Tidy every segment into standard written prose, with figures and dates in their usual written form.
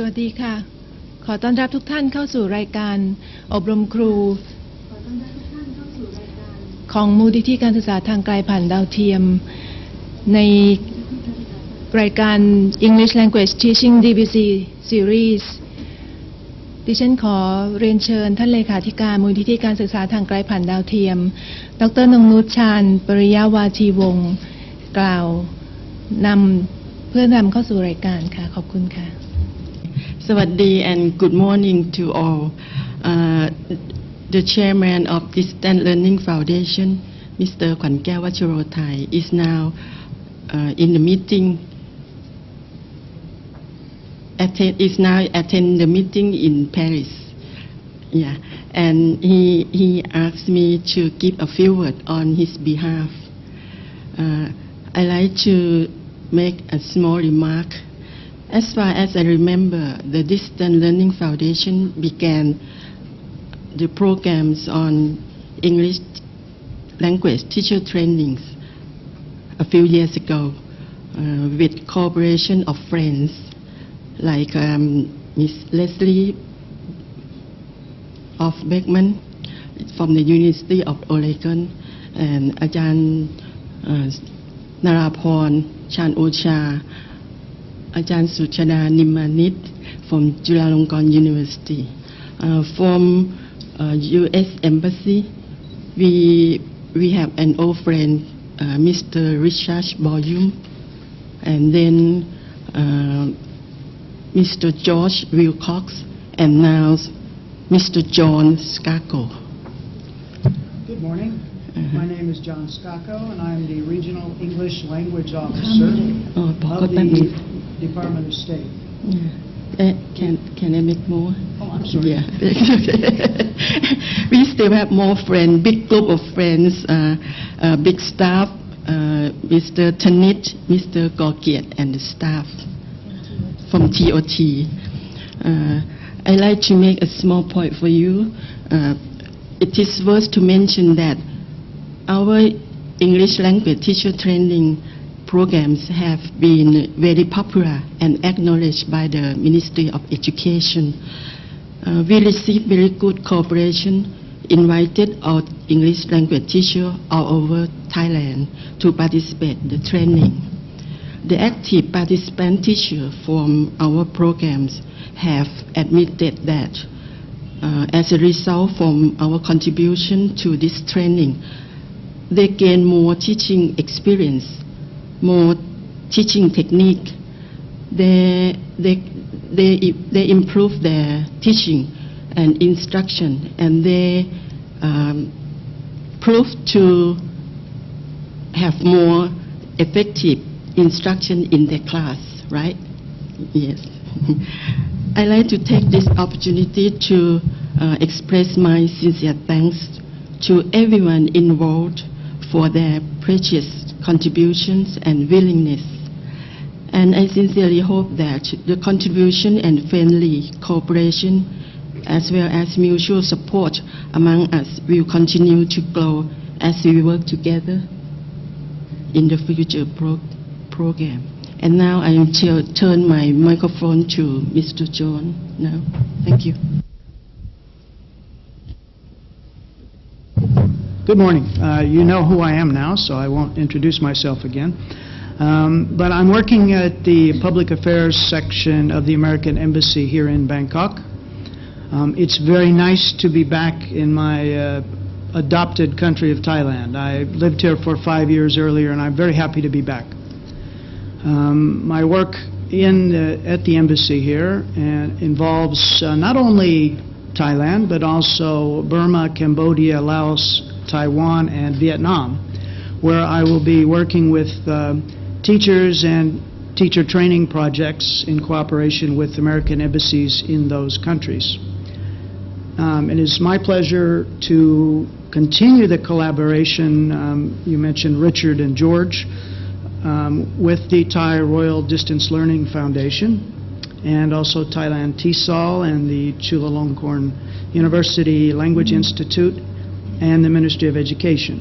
สวัสดีค่ะขอต้อนรับทุกท่านเข้าสู่รายการอบรมครูของมูลนิธิการศึกษาทางไกลผ่านดาวเทียมในรายการ English Language Teaching DBC Series ดิฉันขอเรียนเชิญท่านเลขาธิการมูลนิธิการศึกษาทางไกลผ่านดาวเทียมดร.นงนุช ชาญ ปริยาวาทีวงศ์กล่าวนำเพื่อนำเข้าสู่รายการค่ะขอบคุณค่ะSawadee and good morning to all. The chairman of Distance Learning Foundation, Mr. Kwankaew Wachirothai, is now in the meeting. Is now attend the meeting in Paris. Yeah, and he asked me to give a few words on his behalf. I like to make a small remark. As far as I remember, the Distance Learning Foundation began the programs on English language teacher trainings a few years ago with cooperation of friends like Miss Leslie of Beckman from the University of Oregon and Ajan Naraporn Chan Ocha Ajahn Suchana Nimanit from Chulalongkorn University. From U.S. Embassy, we have an old friend, Mr. Richard Boyum, and then Mr. George Wilcox, and now Mr. John Skako. Good morning. My name is John Skako, and I'm the Regional English Language Officer of the Department of State. Can I make more? Oh, I'm sorry. Yeah. We still have more friends, big group of friends, big staff, Mr. Tanit, Mr. Gorkiet, and the staff from TOT. I like to make a small point for you. It is worth to mention that our English language teacher training programs have been very popular and acknowledged by the Ministry of Education. We received very good cooperation, invited our English language teachers all over Thailand to participate in the training. The active participant teachers from our programs have admitted that as a result from our contribution to this training, they gain more teaching experience, more teaching technique. They improve their teaching and instruction, and they prove to have more effective instruction in their class, right? Yes. I like to take this opportunity to express my sincere thanks to everyone involved for their precious contributions and willingness. And I sincerely hope that the contribution and friendly cooperation as well as mutual support among us will continue to grow as we work together in the future program. And now I will turn my microphone to Mr. John now. Thank you. Good morning. You know who I am now, so I won't introduce myself again. But I'm working at the Public Affairs section of the American Embassy here in Bangkok. It's very nice to be back in my adopted country of Thailand. I lived here for 5 years earlier, and I'm very happy to be back. My work at the embassy here involves not only Thailand, but also Burma, Cambodia, Laos, Taiwan, and Vietnam, where I will be working with teachers and teacher training projects in cooperation with American embassies in those countries. It is my pleasure to continue the collaboration, you mentioned Richard and George, with the Thai Royal Distance Learning Foundation, and also Thailand TESOL and the Chulalongkorn University Language Institute and the Ministry of Education.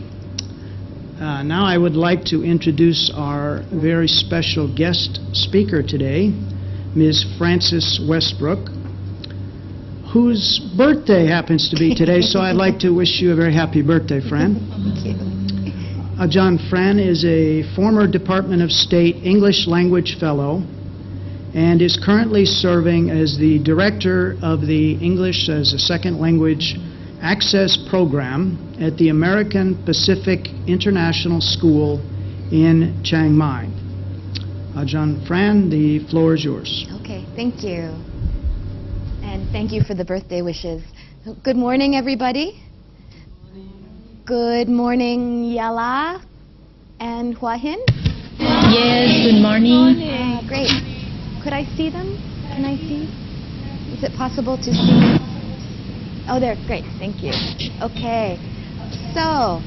Now I would like to introduce our very special guest speaker today, Ms. Frances Westbrook, whose birthday happens to be today, so I'd like to wish you a very happy birthday, Fran. Thank you. Ajahn Fran is a former Department of State English Language Fellow and is currently serving as the Director of the English as a Second Language Access Program at the American Pacific International School in Chiang Mai. Ajahn Fran, the floor is yours. Okay, thank you. And thank you for the birthday wishes. Good morning, everybody. Good morning, Yala and Hua Hin. Yes, good morning. Great. Could I see them? Can I see? Is it possible to see? Oh, there. Great. Thank you. Okay. So,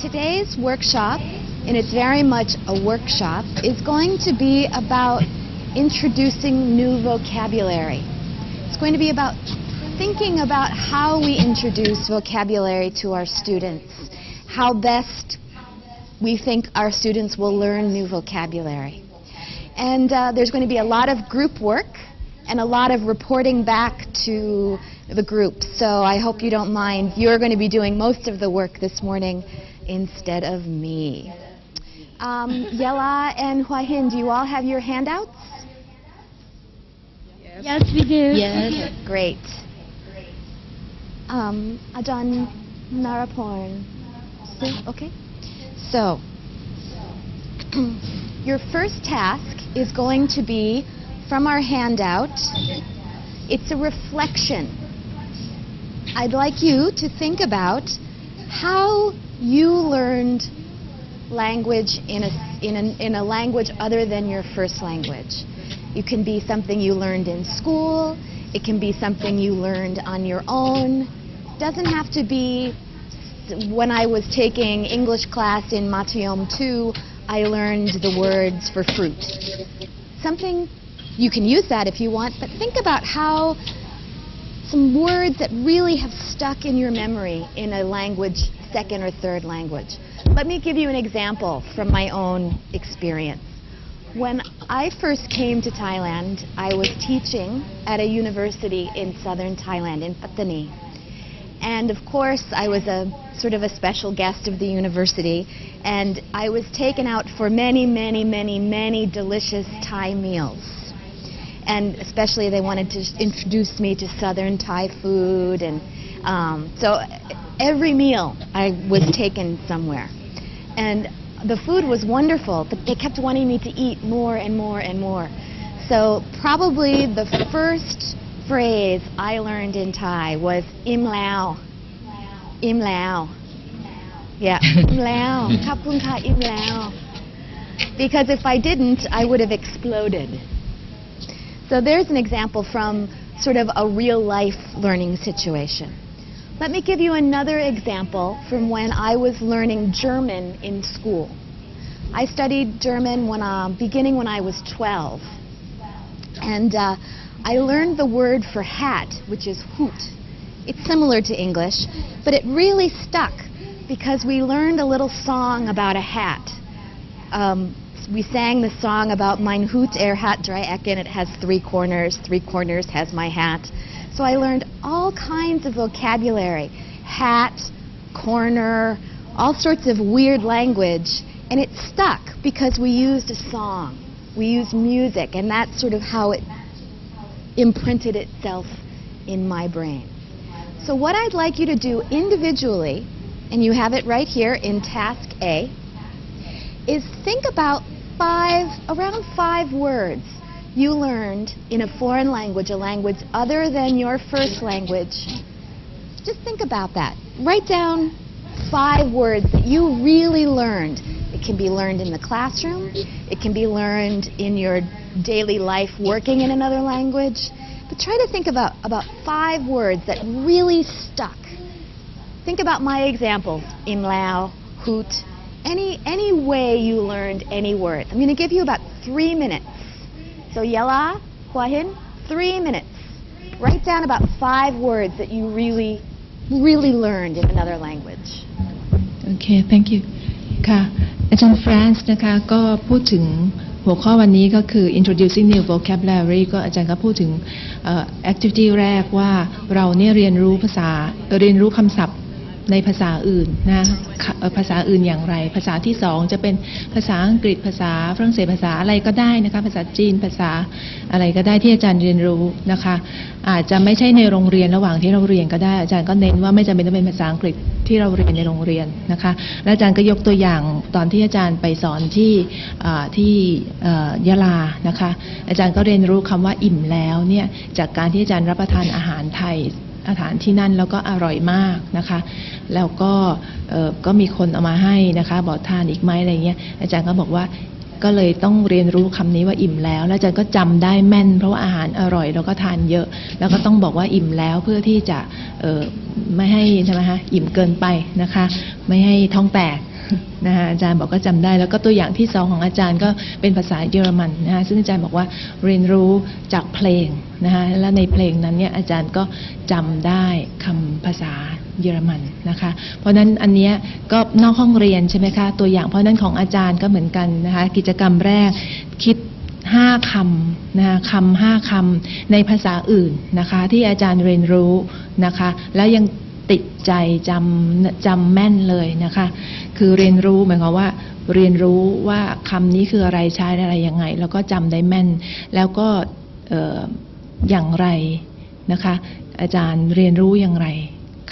today's workshop, and it's very much a workshop, is going to be about introducing new vocabulary. It's going to be about thinking about how we introduce vocabulary to our students, how best we think our students will learn new vocabulary. And there's going to be a lot of group work and a lot of reporting back to the group. So I hope you don't mind. You're going to be doing most of the work this morning instead of me. Yela and Hua Hin, do you all have your handouts? Yes, we do. Yes. Great. Ajahn Naraporn. Okay. So, your first task is going to be from our handout. It's a reflection. I'd like you to think about how you learned language in a language other than your first language. It can be something you learned in school. It can be something you learned on your own. It doesn't have to be when I was taking English class in Matayom 2, I learned the words for fruit. Something, you can use that if you want, but think about how some words that really have stuck in your memory in a language, second or third language. Let me give you an example from my own experience. When I first came to Thailand, I was teaching at a university in southern Thailand, in Pattani. And of course, I was a sort of a special guest of the university, and I was taken out for many, many, many, many delicious Thai meals. And especially they wanted to introduce me to southern Thai food, and so every meal I was taken somewhere. And the food was wonderful, but they kept wanting me to eat more and more and more. So probably the first phrase I learned in Thai was im lao. Im lao. Yeah, im lao. Khap kun kha im lao. Because if I didn't, I would have exploded. So there's an example from sort of a real life learning situation. Let me give you another example from when I was learning German in school. I studied German beginning when I was 12. And I learned the word for hat, which is Hut. It's similar to English, but it really stuck because we learned a little song about a hat. We sang the song about Mein Hut hat Dreiecken. It has 3 corners. 3 corners has my hat. So I learned all kinds of vocabulary, hat, corner, all sorts of weird language, and it stuck because we used a song. We used music, and that's sort of how it imprinted itself in my brain. So what I'd like you to do individually, and you have it right here in task A, is think about around 5 words you learned in a foreign language, a language other than your first language. Just think about that. Write down 5 words that you really learned. It can be learned in the classroom. It can be learned in your daily life working in another language. But try to think about 5 words that really stuck. Think about my examples, im lao, hut, any way you learned any word. I'm going to give you about 3 minutes. So Yela, Hua Hin, 3 minutes. Write down about 5 words that you really, really learned in another language. Okay, thank you. ค่ะ อาจารย์ฟรานซ์นะคะก็พูดถึงหั หัวข้อวันนี้ก็คือ introducing new vocabulary ก็อาจารย์ก็พูดถึงactivity แรกว่าเราเนี่ยเรียนรู้คำศัพท์ในภาษาอื่นนะภาษาอื่นอย่างไรภาษาที่สองจะเป็นภาษาอังกฤษภาษาฝรั่งเศสภาษาอะไรก็ได้นะคะภาษาจีนภาษาอะไรก็ได้ที่อาจารย์เรียนรู้นะคะอาจจะไม่ใช่ในโรงเรียนระหว่างที่เราเรียนก็ได้อาจารย์ก็เน้นว่าไม่จำเป็นต้องเป็นภาษาอังกฤษที่เราเรียนในโรงเรียนนะคะและอาจารย์ก็ยกตัวอย่างตอนที่อาจารย์ไปสอนที่ยะลานะคะอาจารย์ก็เรียนรู้คำว่าอิ่มแล้วเนี่ยจากการที่อาจารย์รับประทานอาหารไทยอาหารที่นั่นแล้วก็อร่อยมากนะคะแล้วก็มีคนเอามาให้นะคะบอกทานอีกไหมอะไรเงี้ยอาจารย์ก็บอกว่าก็เลยต้องเรียนรู้คำนี้ว่าอิ่มแล้วแล้วอาจารย์ก็จำได้แม่นเพราะว่าอาหารอร่อยแล้วก็ทานเยอะแล้วก็ต้องบอกว่าอิ่มแล้วเพื่อที่จะไม่ให้ใช่ไหมคะอิ่มเกินไปนะคะไม่ให้ท้องแตกนะคะอาจารย์บอกก็จำได้แล้วก็ตัวอย่างที่สองของอาจารย์ก็เป็นภาษาเยอรมันนะคะซึ่งอาจารย์บอกว่าเรียนรู้จากเพลงนะคะและในเพลงนั้นเนี่ยอาจารย์ก็จำได้คำภาษาเยอรมันนะคะเพราะนั้นอันนี้ก็นอกห้องเรียนใช่ไหมคะตัวอย่างเพราะนั้นของอาจารย์ก็เหมือนกันนะคะกิจกรรมแรกคิด5 คำนะคะคำ5 คำในภาษาอื่นนะคะที่อาจารย์เรียนรู้นะคะแล้วยังติดใจจำแม่นเลยนะคะคือเรียนรู้หมายความว่าเรียนรู้ว่าคำนี้คืออะไรใช้อะไรยังไงแล้วก็จำได้แม่นแล้วก็อย่างไรนะคะอาจารย์เรียนรู้อย่างไร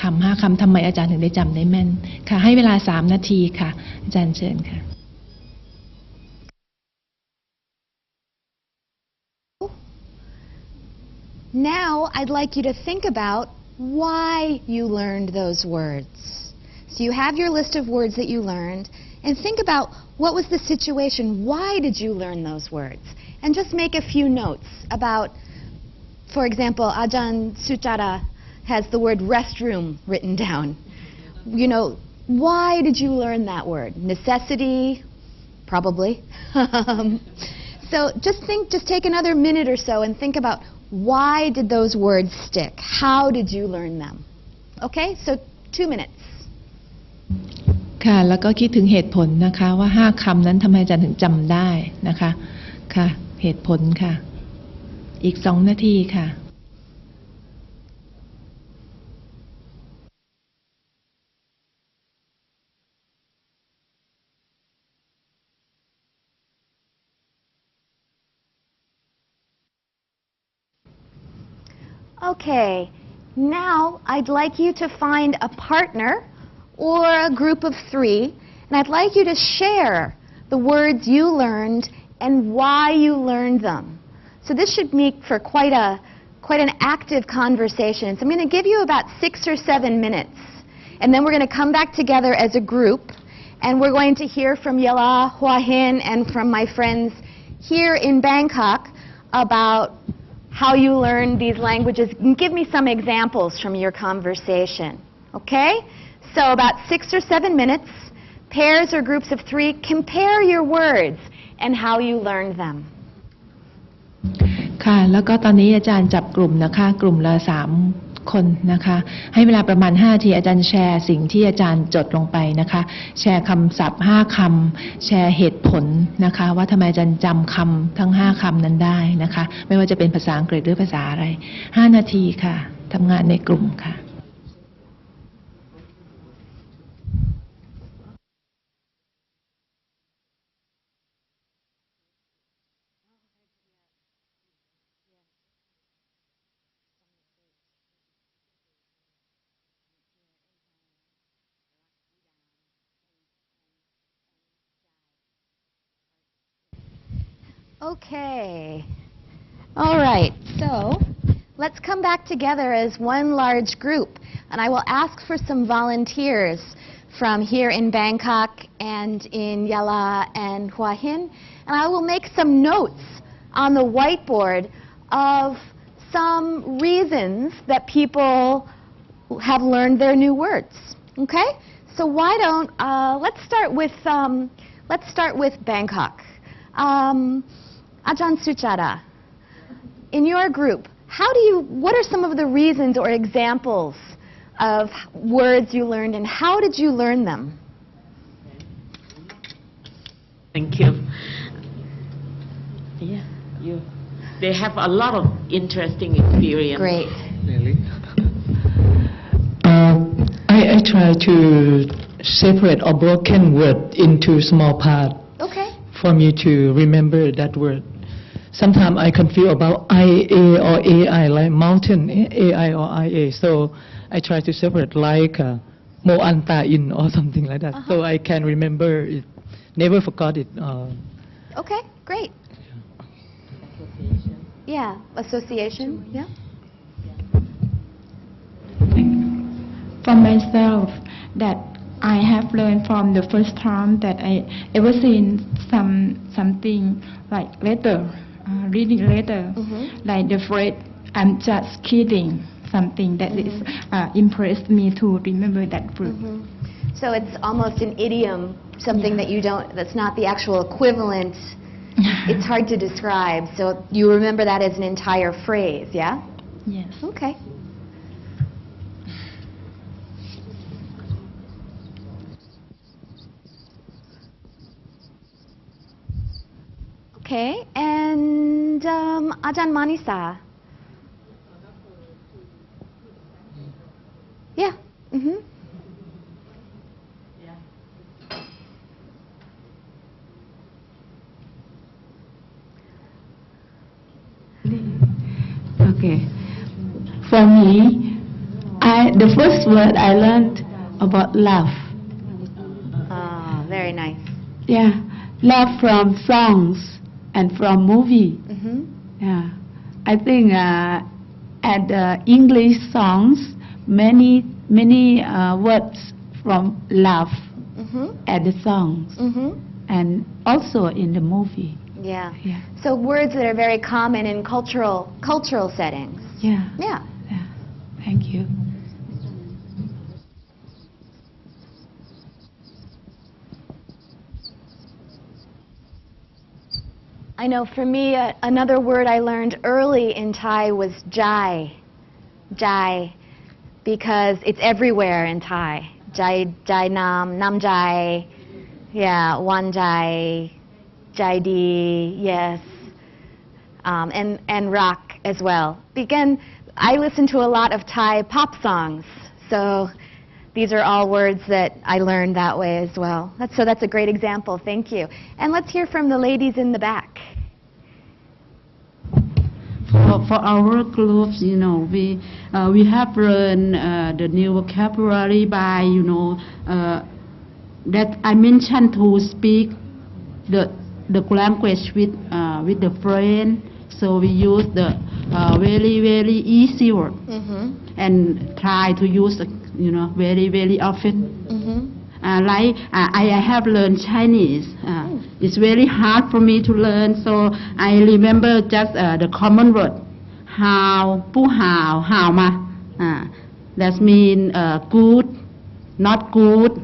คำ5 คำทำไมอาจารย์ถึงได้จำได้แม่นค่ะให้เวลา3 นาทีค่ะอาจารย์เชิญค่ะ Now I'd like you to think about why you learned those words. So you have your list of words that you learned, and think about what was the situation, why did you learn those words? And just make a few notes about, for example, Ajahn Suchara has the word restroom written down. You know, why did you learn that word? Necessity? Probably. So just take another minute or so and think about why did those words stick? How did you learn them? Okay, so 2 minutes. ค่ะแล้วก็คิดถึงเหตุผลนะคะว่า5 คำนั้นทำไมอาจารย์ถึงจำได้นะคะค่ะเหตุผลค่ะอีก2 นาทีค่ะ Okay, now I'd like you to find a partner or a group of 3, and I'd like you to share the words you learned and why you learned them. So this should make for quite an active conversation. So I'm going to give you about 6 or 7 minutes, and then we're going to come back together as a group, and we're going to hear from Yala, Hua Hin, and from my friends here in Bangkok about how you learned these languages. Give me some examples from your conversation. Okay? So about 6 or 7 minutes, pairs or groups of 3, compare your words and how you learned them. ค่ะแล้วก็ตอนนี้อาจารย์จับกลุ่มนะคะกลุ่มละ3 คนนะคะให้เวลาประมาณ5 นาทีอาจารย์แชร์สิ่งที่อาจารย์จดลงไปนะคะแชร์คำศัพท์5 คำแชร์เหตุผลนะคะว่าทำไมอาจารย์จำคำทั้ง5 คำนั้นได้นะคะไม่ว่าจะเป็นภาษาอังกฤษหรือภาษาอะไร5 นาทีค่ะทำงานในกลุ่มค่ะ Okay. All right. So let's come back together as one large group. And I will ask for some volunteers from here in Bangkok and in Yala and Hua Hin. And I will make some notes on the whiteboard of some reasons that people have learned their new words. Okay? So why don't let's start with Bangkok. Ajahn Suchara, in your group, what are some of the reasons or examples of words you learned and how did you learn them? Thank you. they have a lot of interesting experience. Great. Really? I try to separate a broken word into small part Okay. for me to remember that word. Sometimes I confuse about IA or AI, like mountain, AI or IA. So I try to separate like Mo Anta In or something like that. So I can remember it, never forgot it. Okay, great. Yeah, association, yeah. For myself, that I have learned from the first time that I ever seen something like letter, reading letter, like the phrase "I'm just kidding," something that is impressed me to remember that word. So it's almost an idiom, something that you don't, that's not the actual equivalent. It's hard to describe. So you remember that as an entire phrase, yeah? Yes. Okay. Okay, and Ajahn Manisa. Yeah. Okay. For me, the first word I learned about love. Ah, very nice. Yeah, love from songs and from movie. Yeah, I think at the English songs, many words from love at the songs, and also in the movie. Yeah. Yeah. So words that are very common in cultural settings. Yeah. Yeah. Yeah. Thank you. I know for me, another word I learned early in Thai was jai. Jai, because it's everywhere in Thai. Jai nam jai, yeah, wan jai, jai di, yes, and rock as well. Again, I listen to a lot of Thai pop songs, so these are all words that I learned that way as well. So that's a great example. Thank you. And let's hear from the ladies in the back. For our groups, we have learned the new vocabulary by, that I mentioned to speak the language with the friend. So we use the very easy word and try to use very often. Like I have learned Chinese. It's very hard for me to learn, so I remember just the common word, how, pu hao, how ma. That means good, not good.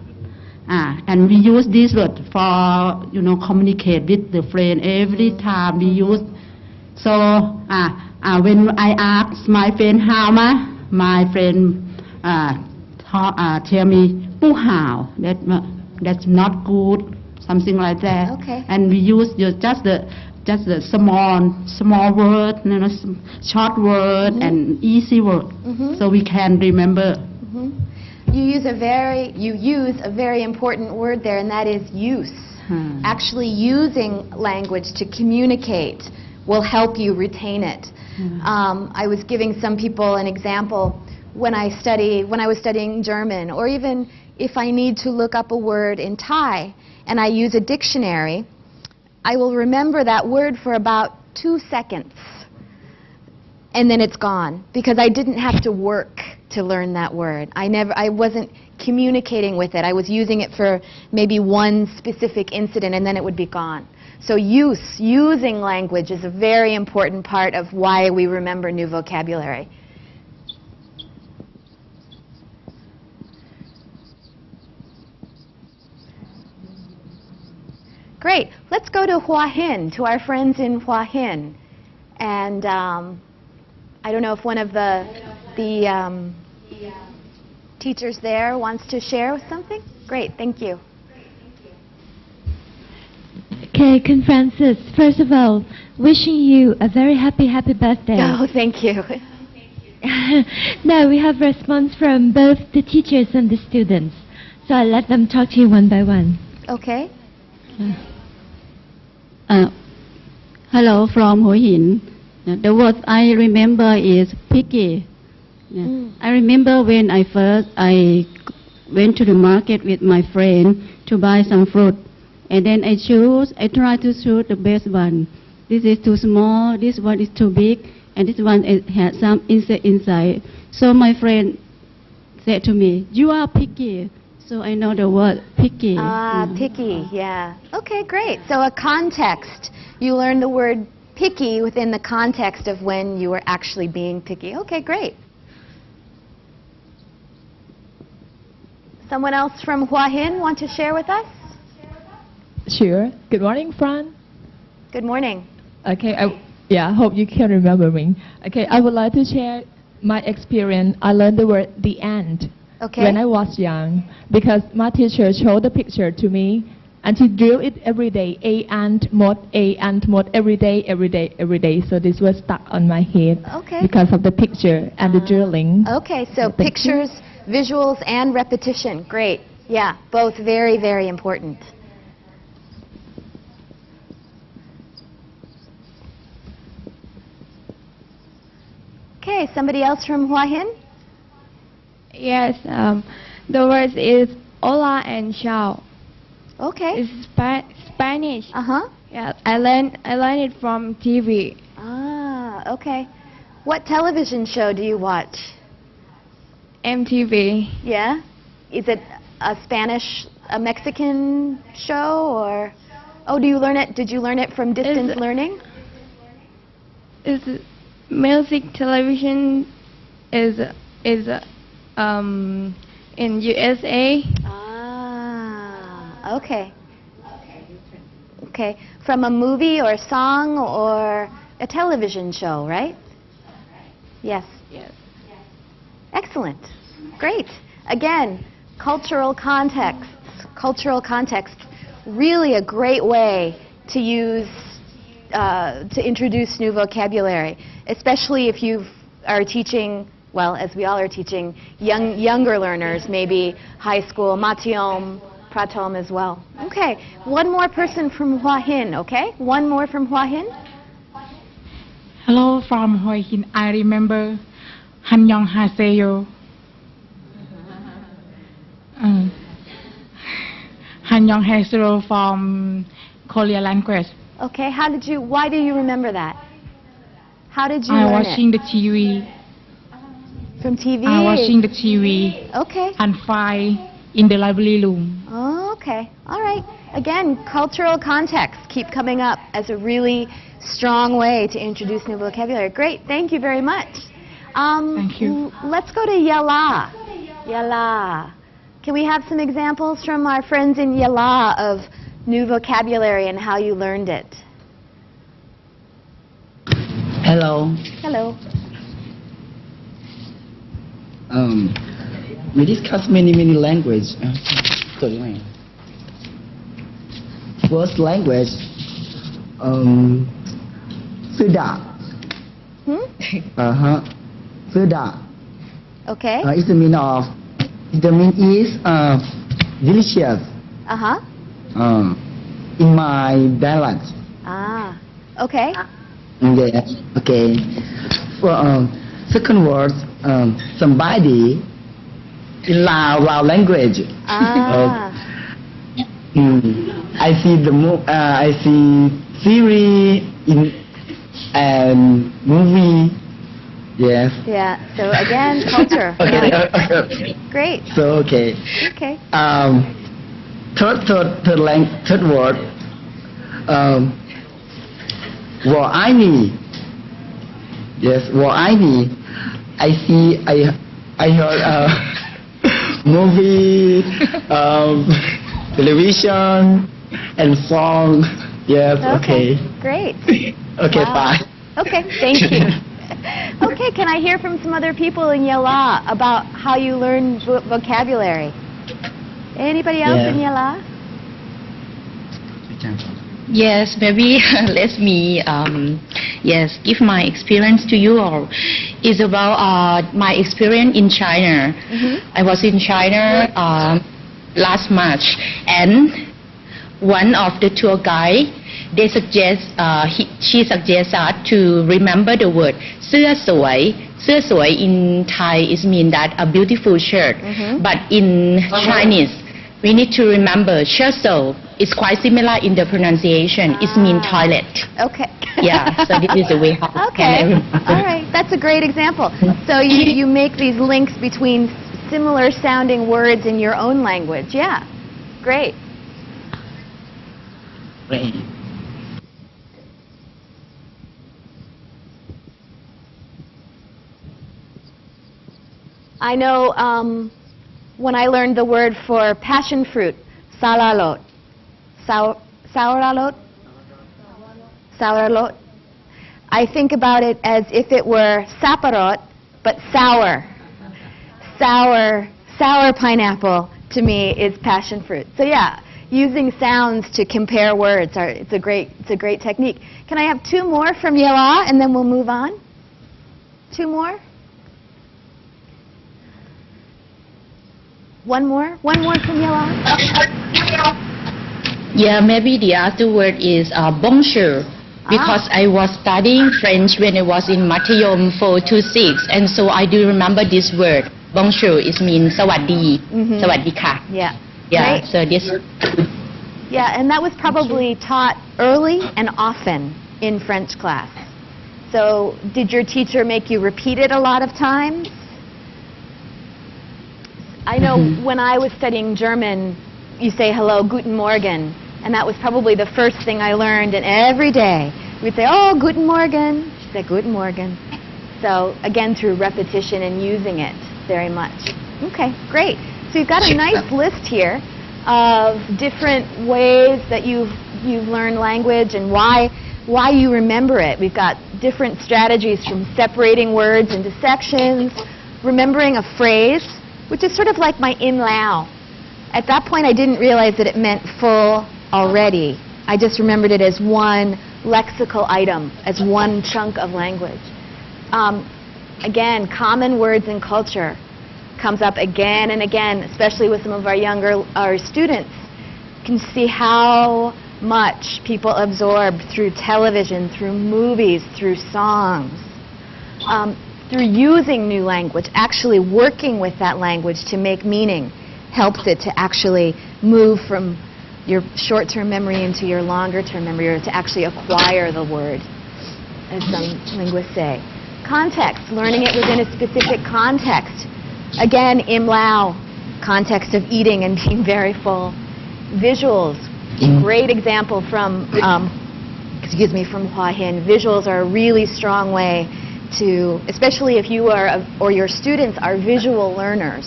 And we use this word for communicate with the friend every time we use. So when I ask my friend how ma, my friend tell me pu hao. That's not good, something like that. Okay. And we use just the small word, short word and easy word, so we can remember. You use a very important word there, and that is use. Actually using language to communicate will help you retain it. I was giving some people an example when I was studying German, or even if I need to look up a word in Thai and I use a dictionary, I will remember that word for about 2 seconds, and then it's gone, because I didn't have to work to learn that word. I wasn't communicating with it. I was using it for maybe one specific incident, and then it would be gone. So using language is a very important part of why we remember new vocabulary. Great. Let's go to Hua Hin, to our friends in Hua Hin. And I don't know if one of the teachers there wants to share something? Great, thank you. Okay, Kun Francis, first of all, wishing you a very happy birthday. Oh, thank you. Now we have response from both the teachers and the students. So I'll let them talk to you one by one. Okay. Hello from Hua Hin. The word I remember is picky. I remember when I went to the market with my friend to buy some fruit. And then I try to choose the best one. This is too small, this one is too big, and this one has some insect inside. So my friend said to me, "You are picky." So I know the word picky. Picky, yeah. Okay, great. So a context. You learn the word picky within the context of when you were actually being picky. Okay, great. Someone else from Hua Hin want to share with us? Sure. Good morning, Fran. Good morning. Okay, I hope you can remember me. Okay, I would like to share my experience. I learned the word the ant when I was young because my teacher showed the picture to me and she drilled it every day. A ant mod every day. So this was stuck on my head because of the picture and the drilling. Okay, so pictures, visuals, and repetition. Great. Yeah, both very, very important. Okay, somebody else from Hua Hin? Yes, the word is hola and ciao. Okay. It's Spanish. Uh-huh. Yeah, I learned it from TV. Okay. What television show do you watch? MTV. Yeah? Is it a Mexican show or? Oh, do you learn it? Did you learn it from distance learning? It's music television is in USA. Okay. Okay. From a movie or a song or a television show, right? Yes. Yes. Excellent. Great. Again, cultural context. Cultural context. Really a great way to use, to introduce new vocabulary, especially if you are teaching, well, as we all are teaching, younger learners, maybe high school, Matyom, Pratom as well. Okay. One more person from Hua Hin, okay? One more from Hua Hin. Hello from Hua Hin. I remember Hanyong Haseyo. Hanyong Haseyo from Korean language. Okay, why do you remember that? How did you learn it? Watching the TV. From TV? Watching the TV. Okay. And find in the library room. Oh, okay. All right. Again, cultural context keep coming up as a really strong way to introduce new vocabulary. Great. Thank you very much. Thank you. Let's go to Yala. Yala. Can we have some examples from our friends in Yala of new vocabulary and how you learned it? Hello. Hello. We discuss many languages. First language, Sudan. Sudan. Okay. It's the meaning of. The meaning is delicious. In my dialect. Okay. Yes. Okay. For second word, somebody in Lao language. I see I see series in and movie. Yes. Yeah. So again, culture. Okay. Great. So okay. Okay. Third word. Wo ai ni. Yes. Wo ai ni. I heard movie, television, and song. Yes. Okay. Great. Okay. Bye. Okay. Thank you. Okay. Can I hear from some other people in Yala about how you learn vocabulary? Anybody else in Yala? Yes, maybe let me give my experience to you all. It's about my experience in China. I was in China last March, and one of the tour guide, they suggest she suggests us to remember the word เสื้อสวย เสื้อสวย in Thai is mean that a beautiful shirt, but in Chinese we need to remember 车手 is quite similar in the pronunciation. It means toilet. Okay. Yeah, so this is the way how Okay. All right. That's a great example. So you make these links between similar sounding words in your own language. Yeah. Great. Great. I know when I learned the word for passion fruit, salalot. Sauralot? Sauralot. I think about it as if it were saparot, but sour. Sour pineapple to me is passion fruit. So yeah, using sounds to compare words it's a great technique. Can I have two more from Yela and then we'll move on? Two more? One more from Yela? Yeah, maybe the other word is Bondsure, because I was studying French when I was in Matayom 4 to 6, and so I do remember this word. Bonjour is means สวัสดี สวัสดีค่ะ Yeah. Yeah, Right. so this. Yeah, and that was probably taught early and often in French class. So did your teacher make you repeat it a lot of times? I know when I was studying German, you say hello, guten Morgen, and that was probably the first thing I learned, and every day we'd say, oh, guten Morgen. She'd say, guten Morgen. So again, through repetition and using it very much. Okay, great. So you've got a nice list here of different ways that you've learned language and why you remember it. We've got different strategies from separating words into sections, remembering a phrase, which is sort of like my in lao. At that point, I didn't realize that it meant full already. I just remembered it as one lexical item, as one chunk of language. Again, common words in culture comes up again and again, especially with some of our students. You can see how much people absorb through television, through movies, through songs. Through using new language, actually working with that language to make meaning helps it to actually move from your short-term memory into your longer-term memory, or to actually acquire the word, as some linguists say. Context, learning it within a specific context. Again, im lao, context of eating and being very full. Visuals, great example from Hua Hin. Visuals are a really strong way to, especially if you are or your students are visual learners,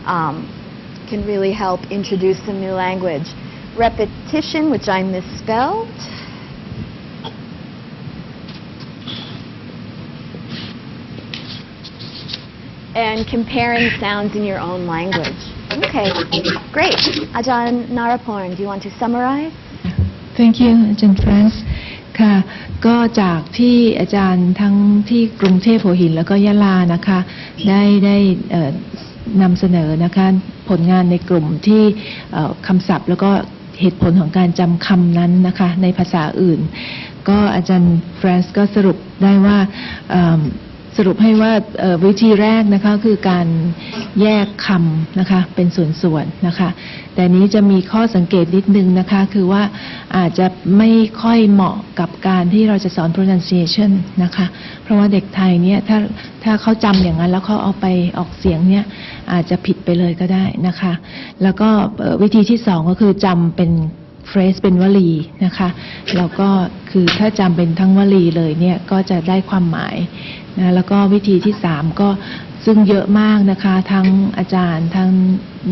can really help introduce some new language. Repetition, which I misspelled. And comparing sounds in your own language. Okay, great. Ajahn Naraporn, do you want to summarize? Thank you, Ajahn Franz. ค่ะก็จากที่อาจารย์ทั้งที่กรุงเทพหัวหินแล้วก็ยะลานะคะได้นำเสนอนะคะผลงานในกลุ่มที่คำศัพท์แล้วก็เหตุผลของการจำคำนั้นนะคะในภาษาอื่นก็อาจารย์แฟรนซ์ก็สรุปได้ว่าสรุปให้ว่าวิธีแรกนะคะคือการแยกคำนะคะเป็นส่วนๆนะคะแต่นี้จะมีข้อสังเกตนิดนึงนะคะคือว่าอาจจะไม่ค่อยเหมาะกับการที่เราจะสอน pronunciation นะคะเพราะว่าเด็กไทยเนี่ยถ้าเขาจำอย่างนั้นแล้วเขาเอาไปออกเสียงเนี่ยอาจจะผิดไปเลยก็ได้นะคะแล้วก็วิธีที่สองก็คือจำเป็นphrase เป็นวลีนะคะแล้วก็คือถ้าจำเป็นทั้งวลีเลยเนี่ยก็จะได้ความหมายนะแล้วก็วิธีที่3ก็ ซึ่งเยอะมากนะคะทั้งอาจารย์ทั้ง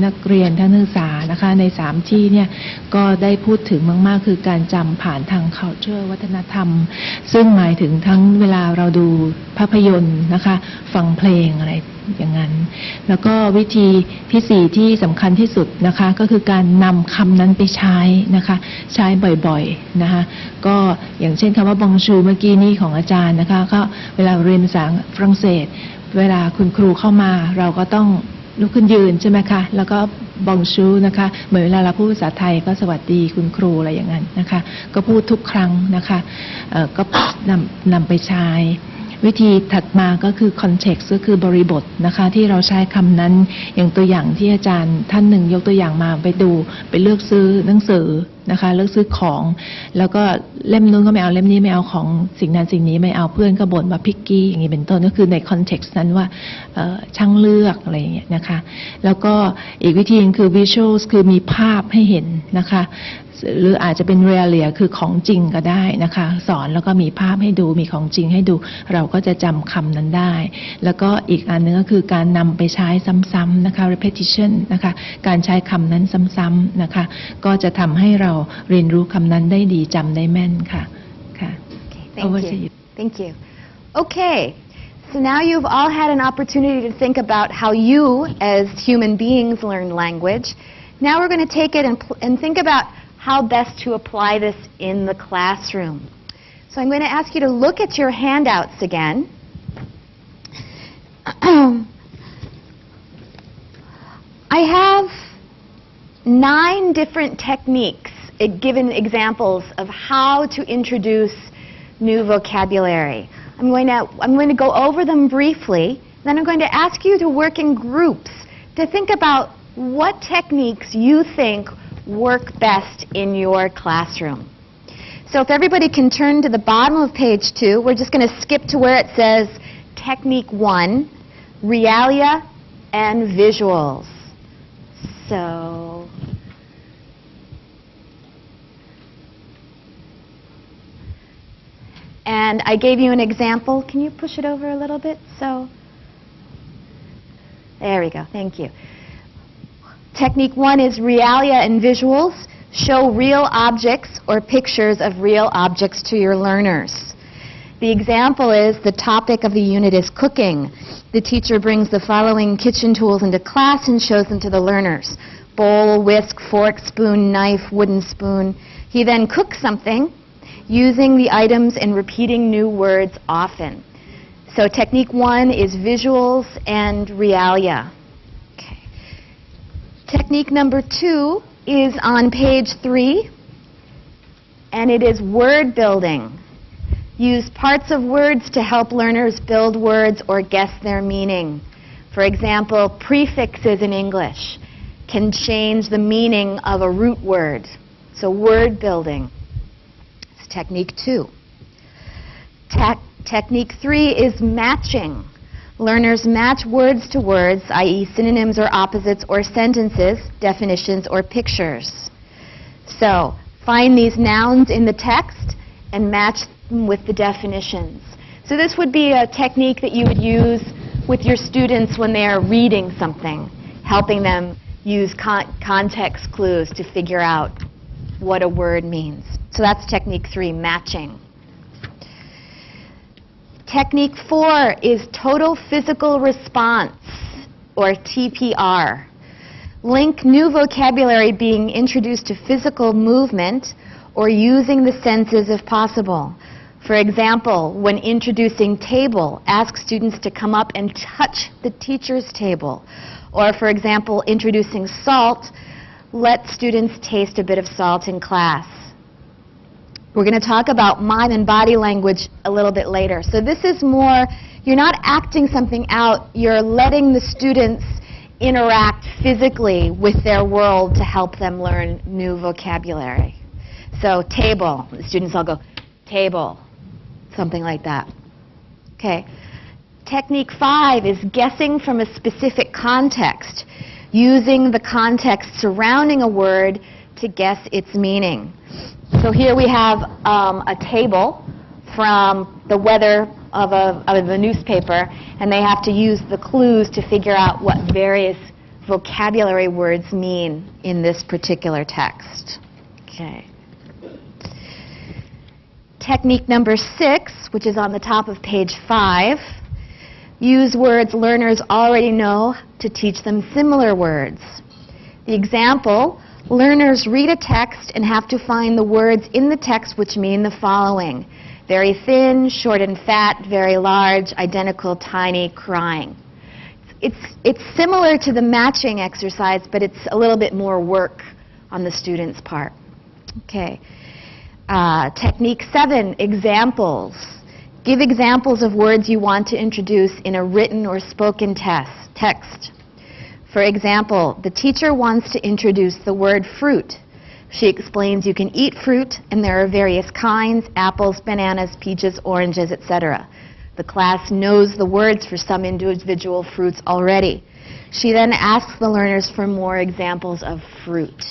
นักเรียนทั้งนักศึกษานะคะใน3ที่เนี่ยก็ได้พูดถึงมากๆคือการจำผ่านทาง culture วัฒนธรรมซึ่งหมายถึงทั้งเวลาเราดูภาพยนตร์นะคะฟังเพลงอะไรอย่างนั้นแล้วก็วิธีที่4ที่สำคัญที่สุดนะคะก็คือการนำคำนั้นไปใช้นะคะใช้บ่อยๆนะคะก็อย่างเช่นคำว่า Bondsure เมื่อกี้นี้ของอาจารย์นะคะก็เวลาเรียนภาษาฝรั่งเศสเวลาคุณครูเข้ามาเราก็ต้องลุกขึ้นยืนใช่ไหมคะแล้วก็Bonjourนะคะเหมือนเวลาเราพูดภาษาไทยก็สวัสดีคุณครูอะไรอย่างนั้นนะคะก็พูดทุกครั้งนะคะก็นำไปใช้วิธีถัดมาก็คือ context ก็คือบริบทนะคะที่เราใช้คำนั้นอย่างตัวอย่างที่อาจารย์ท่านหนึ่งยกตัวอย่างมาไปดูไปเลือกซื้อหนังสือนะคะเลือกซื้อของแล้วก็เล่มนู้นก็ไม่เอาเล่มนี้ไม่เอาของสิ่งนั้นสิ่งนี้ไม่เอาเพื่อนก็บ่นมาพิกกี้อย่างนี้เป็นต้นก็คือใน context นั้นว่าช่างเลือกอะไรอย่างเงี้ยนะคะแล้วก็อีกวิธีนึงคือ visuals คือมีภาพให้เห็นนะคะหรืออาจจะเป็น realia คือของจริงก็ได้นะคะสอนแล้วก็มีภาพให้ดูมีของจริงให้ดูเราก็จะจำคำนั้นได้แล้วก็อีกอันนึงก็คือการนำไปใช้ซ้ำๆนะคะ repetition นะคะการใช้คำนั้นซ้ำๆนะคะก็จะทำให้เราเรียนรู้คำนั้นได้ดีจำได้แม่นค่ะค่ะ Thank you. Okay. So now you've all had an opportunity to think about how you as human beings learn language. Now we're going to take it and think about how best to apply this in the classroom. So I'm going to ask you to look at your handouts again. I have 9 different techniques, given examples of how to introduce new vocabulary. I'm going to go over them briefly, then I'm going to ask you to work in groups to think about what techniques you think work best in your classroom. So if everybody can turn to the bottom of page 2, we're just going to skip to where it says Technique 1, Realia and Visuals. So, and I gave you an example. Can you push it over a little bit? So, there we go. Thank you. Technique 1 is Realia and Visuals. Show real objects or pictures of real objects to your learners. The example is the topic of the unit is cooking. The teacher brings the following kitchen tools into class and shows them to the learners. Bowl, whisk, fork, spoon, knife, wooden spoon. He then cooks something using the items and repeating new words often. So technique 1 is visuals and realia. Okay. Technique number 2 is on page 3, and it is word building. Use parts of words to help learners build words or guess their meaning. For example, prefixes in English can change the meaning of a root word. So word building. It's technique 2. Technique 3 is matching. Learners match words to words, i.e. synonyms or opposites or sentences, definitions or pictures. So find these nouns in the text and match them with the definitions. So this would be a technique that you would use with your students when they are reading something, helping them use context clues to figure out what a word means. So that's technique 3, matching. Technique 4 is total physical response, or TPR. Link new vocabulary being introduced to physical movement or using the senses if possible. For example, when introducing table, ask students to come up and touch the teacher's table. Or for example, introducing salt, let students taste a bit of salt in class. We're going to talk about mind and body language a little bit later. So this is more, you're not acting something out, you're letting the students interact physically with their world to help them learn new vocabulary. So table, the students all go, table, something like that. Okay. Technique 5 is guessing from a specific context, using the context surrounding a word to guess its meaning. So here we have a table from the weather of a newspaper, and they have to use the clues to figure out what various vocabulary words mean in this particular text. Okay. Technique number 6, which is on the top of page 5, use words learners already know to teach them similar words. The example, learners read a text and have to find the words in the text which mean the following: very thin, short and fat, very large, identical, tiny, crying. It's similar to the matching exercise, but it's a little bit more work on the student's part. Okay. Technique 7, examples. Give examples of words you want to introduce in a written or spoken text. For example, the teacher wants to introduce the word fruit. She explains you can eat fruit and there are various kinds: apples, bananas, peaches, oranges, etc. The class knows the words for some individual fruits already. She then asks the learners for more examples of fruit.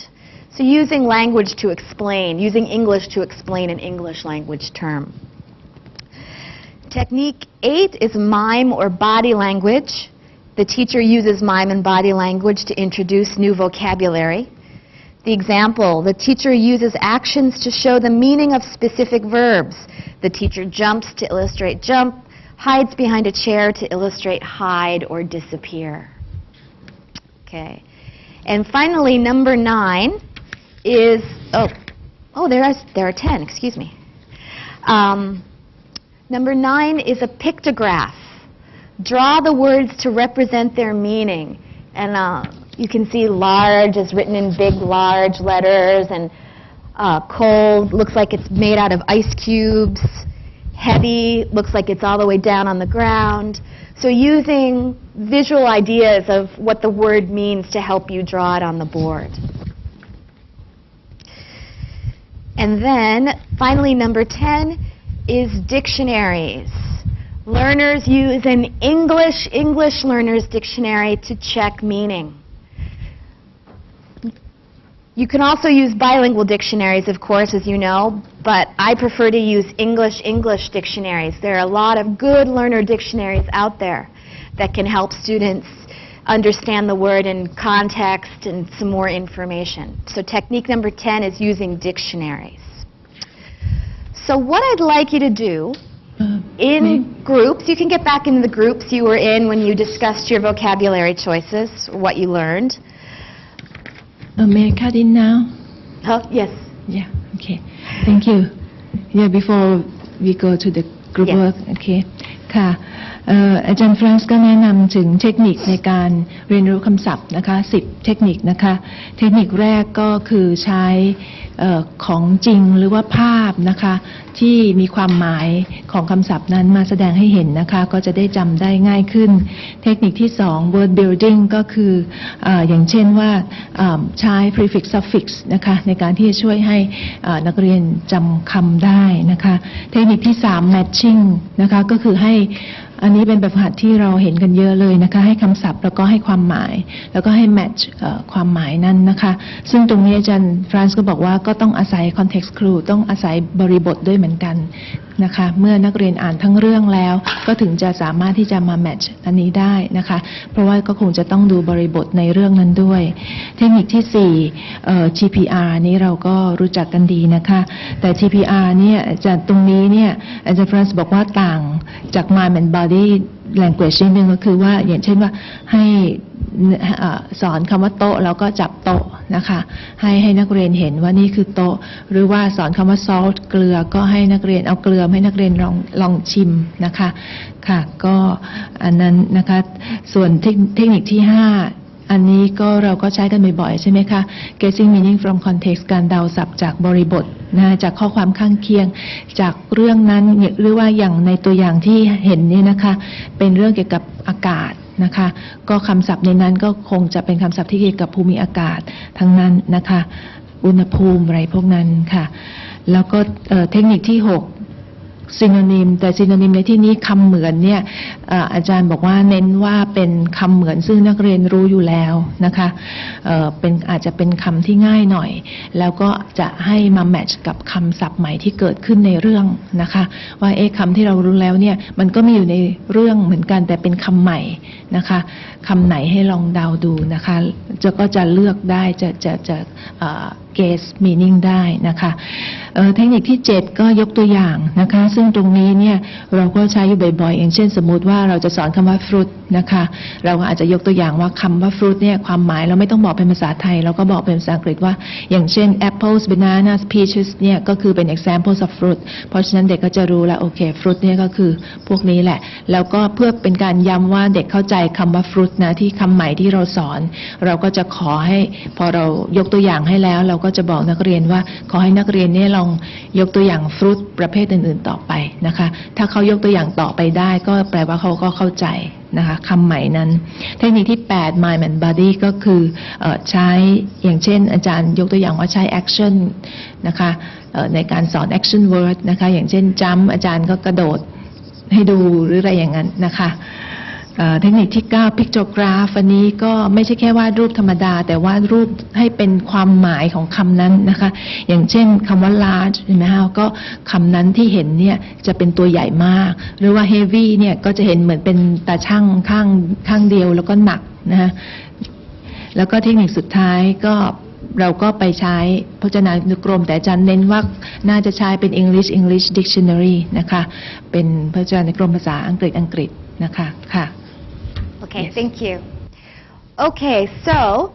So using language to explain, using English to explain an English language term. Technique 8 is mime or body language. The teacher uses mime and body language to introduce new vocabulary. The example, the teacher uses actions to show the meaning of specific verbs. The teacher jumps to illustrate jump, hides behind a chair to illustrate hide or disappear. Okay. And finally, number 9 is, there are 10, excuse me. Number 9 is a pictograph. Draw the words to represent their meaning. And you can see large is written in big, large letters, and cold looks like it's made out of ice cubes. Heavy looks like it's all the way down on the ground. So using visual ideas of what the word means to help you draw it on the board. And then, finally, number 10 is dictionaries. Learners use an English Learner's Dictionary to check meaning. You can also use bilingual dictionaries, of course, as you know, but I prefer to use English dictionaries. There are a lot of good learner dictionaries out there that can help students understand the word in context and some more information. So technique number 10 is using dictionaries. So what I'd like you to do in groups, you can get back into the groups you were in when you discussed your vocabulary choices, or what you learned. May I cut in now? Oh, yes. Yeah, okay. Thank you. Yeah, before we go to the group work, okay. ค่ะอาจารย์ฟรานซ์ก็แนะนำถึงเทคนิคในการเรียนรู้คำศัพท์นะคะ10 เทคนิคนะคะเทคนิคแรกก็คือใช้ของจริงหรือว่าภาพนะคะที่มีความหมายของคำศัพท์นั้นมาแสดงให้เห็นนะคะก็จะได้จำได้ง่ายขึ้นเทคนิคที่2 word building ก็คืออย่างเช่นว่าใช้ prefix suffix นะคะในการที่จะช่วยให้นักเรียนจำคำได้นะคะเทคนิคที่3 matching นะคะก็คือให้อันนี้เป็นแบบฝึกหัดที่เราเห็นกันเยอะเลยนะคะให้คำศัพท์แล้วก็ให้ความหมายแล้วก็ให้แมทช์ความหมายนั้นนะคะซึ่งตรงนี้อาจารย์ฟรานซ์ก็บอกว่าก็ต้องอาศัย context clue ต้องอาศัยบริบทด้วยเหมือนกันนะคะเมื่อนักเรียนอ่านทั้งเรื่องแล้วก็ถึงจะสามารถที่จะมาแมทช์อันนี้ได้นะคะเพราะว่าก็คงจะต้องดูบริบทในเรื่องนั้นด้วยเทคนิคที่4GPR นี้เราก็รู้จักกันดีนะคะแต่ GPR เนี่ยจากตรงนี้เนี่ยอาจารย์ฟรานซ์บอกว่าต่างจาก Mind and Body language นิดนึงก็คือว่าอย่างเช่นว่าให้สอนคำว่าโต๊ะแล้วก็จับโต๊ะนะคะให้นักเรียนเห็นว่านี่คือโต๊ะหรือว่าสอนคำว่า salt เกลือก็ให้นักเรียนเอาเกลือให้นักเรียนลองชิมนะคะค่ะก็อันนั้นนะคะส่วนเทคนิคที่5อันนี้ก็เราก็ใช้กันบ่อยๆใช่ไหมคะ guessing meaning from context การเดาศัพท์จากบริบทนะจากข้อความข้างเคียงจากเรื่องนั้นหรือว่าอย่างในตัวอย่างที่เห็นนี่นะคะเป็นเรื่องเกี่ยวกับอากาศนะคะก็คำศัพท์ในนั้นก็คงจะเป็นคำศัพท์ที่เกี่ยวกับภูมิอากาศทั้งนั้นนะคะอุณหภูมิอะไรพวกนั้นค่ะแล้วก็เทคนิคที่6 synonym แต่ synonym ในที่นี้คำเหมือนเนี่ยอาจารย์บอกว่าเน้นว่าเป็นคำเหมือนซึ่งนักเรียนรู้อยู่แล้วนะคะอาจจะเป็นคำที่ง่ายหน่อยแล้วก็จะให้มาแมทช์กับคำศัพท์ใหม่ที่เกิดขึ้นในเรื่องนะคะว่าคำที่เรารู้แล้วเนี่ยมันก็มีอยู่ในเรื่องเหมือนกันแต่เป็นคำใหม่นะคะคำไหนให้ลองเดาดูนะคะก็จะเลือกได้จะguess meaning ได้นะคะเทคนิคที่ 7 ก็ยกตัวอย่างนะคะซึ่งตรงนี้เนี่ยเราก็ใช้อยู่บ่อยๆอย่างเช่นสมมุติว่าเราจะสอนคำว่า fruit นะคะเราอาจจะยกตัวอย่างว่าคำว่า fruit เนี่ยความหมายเราไม่ต้องบอกเป็นภาษาไทยเราก็บอกเป็นภาษาอังกฤษว่าอย่างเช่น apples bananas peaches เนี่ยก็คือเป็น examples of fruit เพราะฉะนั้นเด็กก็จะรู้แล้วโอเค fruit เนี่ยก็คือพวกนี้แหละแล้วก็เพื่อเป็นการย้ำว่าเด็กเข้าใจคำว่า fruit นะที่คำใหม่ที่เราสอนเราก็จะขอให้พอเรายกตัวอย่างให้แล้วเราก็จะบอกนักเรียนว่าขอให้นักเรียนเนี่ยลองยกตัวอย่างฟรุตประเภทอื่นๆต่อไปนะคะถ้าเขายกตัวอย่างต่อไปได้ก็แปลว่าเขาก็เข้าใจนะคะคำใหม่นั้นเทคนิคที่ 8 mind and body ก็คือใช้อย่างเช่นอาจารย์ยกตัวอย่างว่าใช้ action นะคะในการสอน action word นะคะอย่างเช่น jump อาจารย์ก็กระโดดให้ดูหรืออะไรอย่างนั้นนะคะเทคนิคที่ 9 pictograph อันนี้ก็ไม่ใช่แค่วาดรูปธรรมดาแต่วาดรูปให้เป็นความหมายของคำนั้นนะคะอย่างเช่นคำว่า large เห็นไหมคะก็คำนั้นที่เห็นเนี่ยจะเป็นตัวใหญ่มากหรือว่า heavy เนี่ยก็จะเห็นเหมือนเป็นตาช่างข้างเดียวแล้วก็หนักนะคะแล้วก็เทคนิคสุดท้ายก็เราก็ไปใช้พจนานุกรมแต่อาจารย์เน้นว่าน่าจะใช้เป็น English Dictionary นะคะเป็นพจนานุกรมภาษาอังกฤษนะคะค่ะOkay, thank you. Okay, so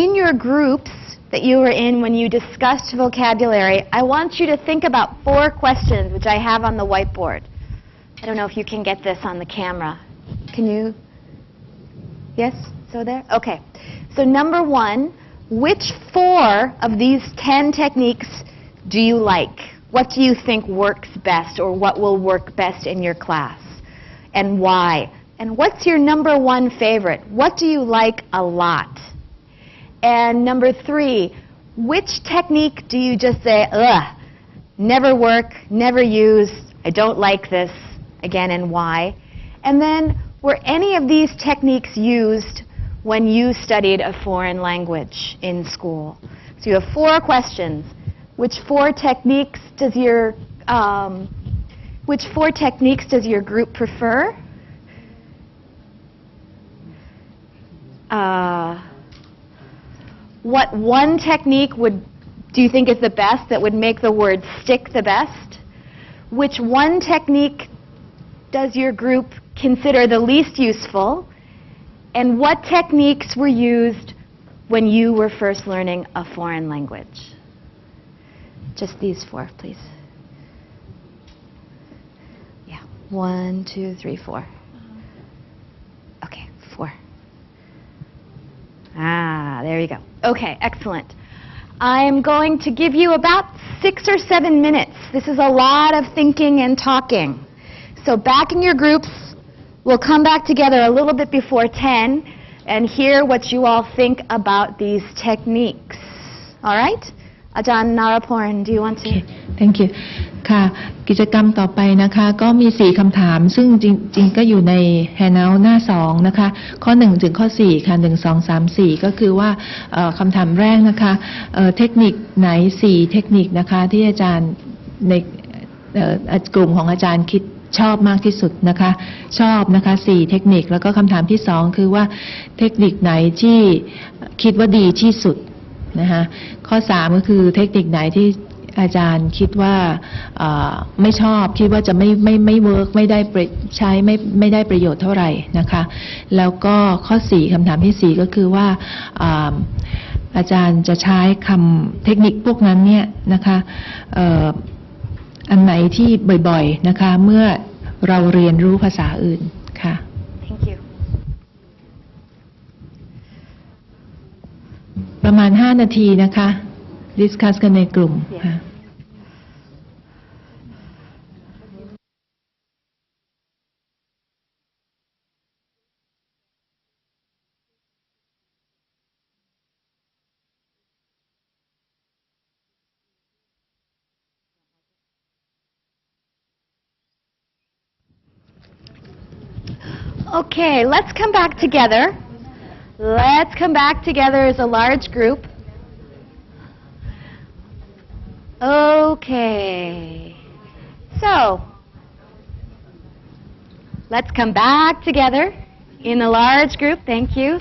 in your groups that you were in when you discussed vocabulary, I want you to think about 4 questions which I have on the whiteboard. I don't know if you can get this on the camera. Can you? Yes? So there? Okay. So number 1, which 4 of these 10 techniques do you like? What do you think works best or what will work best in your class? And why? And what's your number 1 favorite? What do you like a lot? And number 3, which technique do you just say, ugh, never work, never use, I don't like this, again, and why? And then, were any of these techniques used when you studied a foreign language in school? So you have 4 questions. Which 4 techniques does your group prefer? What 1 technique do you think is the best that would make the word stick the best? Which 1 technique does your group consider the least useful? And what techniques were used when you were first learning a foreign language? Just these 4, please. Yeah, 1, 2, 3, 4. Okay, 4. There you go. Okay, excellent. I'm going to give you about 6 or 7 minutes. This is a lot of thinking and talking. So back in your groups, we'll come back together a little bit before 10 and hear what you all think about these techniques. All right? Ajahn Naraporn, do you want to? Okay, thank you. ค่ะกิจกรรมต่อไปนะคะก็มี4คำถามซึ่งจริงๆก็อยู่ใน handout หน้า2นะคะข้อ1ถึงข้อ4ค่ะ1 2 3 4ก็คือว่าคำถามแรกนะคะเทคนิคไหน4เทคนิคนะคะที่อาจารย์ในกลุ่มของอาจารย์คิดชอบมากที่สุดนะคะชอบนะคะ4เทคนิคแล้วก็คำถามที่2คือว่าเทคนิคไหนที่คิดว่าดีที่สุดนะคะข้อ3ก็คือเทคนิคไหนที่อาจารย์คิดว่าไม่ชอบคิดว่าจะไม่เวิร์กไม่ได้ใช้ไม่ได้ประโยชน์เท่าไหร่นะคะแล้วก็ข้อ4คำถามที่4ก็คือว่าอาจารย์จะใช้คำเทคนิคพวกนั้นเนี่ยนะคะอันไหนที่บ่อยๆนะคะเมื่อเราเรียนรู้ภาษาอื่นค่ะ Thank you. ประมาณ5 นาทีนะคะdiscuss กันในกลุ่มค่ะ Okay, let's come back together. Let's come back together as a large group. Okay. So, let's come back together in a large group. Thank you.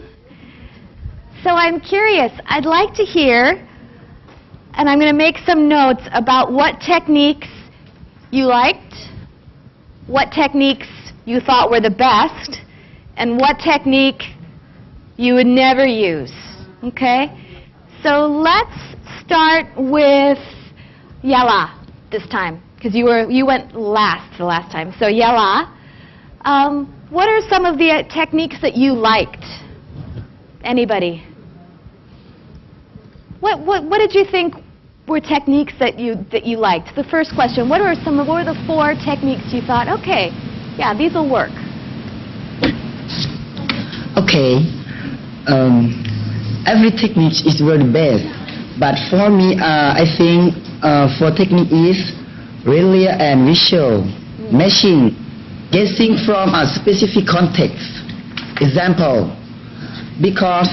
So I'm curious. I'd like to hear, and I'm going to make some notes about what techniques you liked, what techniques you thought were the best, and what technique you would never use. Okay? So let's start with Yala this time, because you went last the last time. So Yala, what are some of the techniques that you liked? Anybody? What did you think were techniques that you liked? The first question. What were the 4 techniques you thought, okay, yeah, these will work? Okay. Every technique is very best, but for me, I think for technique is really and visual, matching, guessing from a specific context. Example, because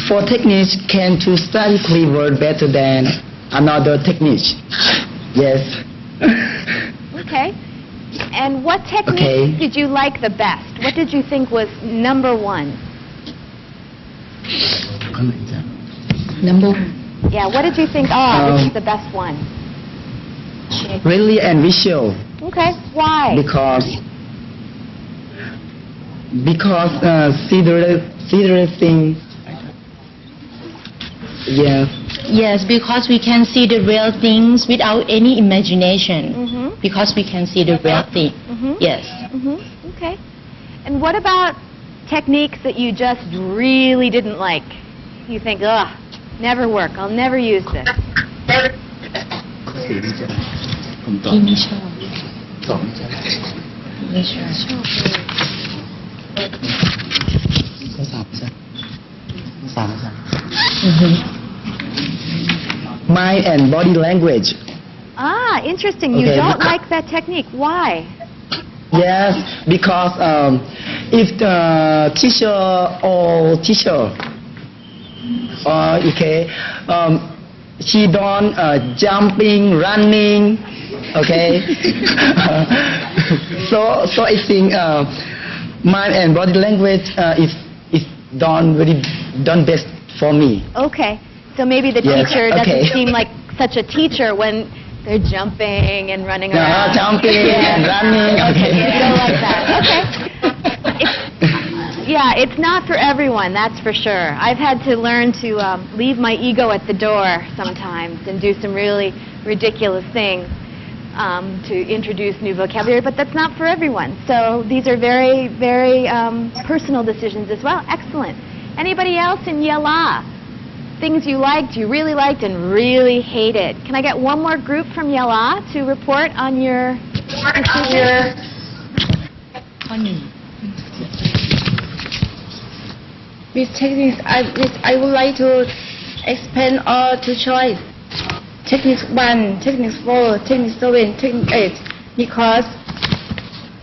for techniques can to study clever better than another technique. Yes. Okay. And what technique did you like the best? What did you think was number 1? Yeah, what did you think, this is the best one? Really and visual. Okay, why? Because see the thing. Yes. Yes, because we can see the real things without any imagination. Because we can see the real thing. Yes. Okay. And what about techniques that you just really didn't like? You think, ugh, never work. I'll never use this. Mind and body language. Ah, interesting. You don't like that technique. Why? Yes, because if the teacher she don't jumping, running, okay. so I think mind and body language is done best for me. Okay, so maybe the teacher doesn't seem like such a teacher when they're jumping and running around. Jumping and running. Okay, you don't like that. Okay. It's not for everyone, that's for sure. I've had to learn to leave my ego at the door sometimes and do some really ridiculous things to introduce new vocabulary, but that's not for everyone. So these are very, very personal decisions as well. Excellent. Anybody else in Yala? Things you liked, you really liked, and really hated. Can I get one more group from Yala to report on your procedure? With techniques, I would like to expand all 2 choice. Technique 1, technique 4, technique 7, technique 8. Because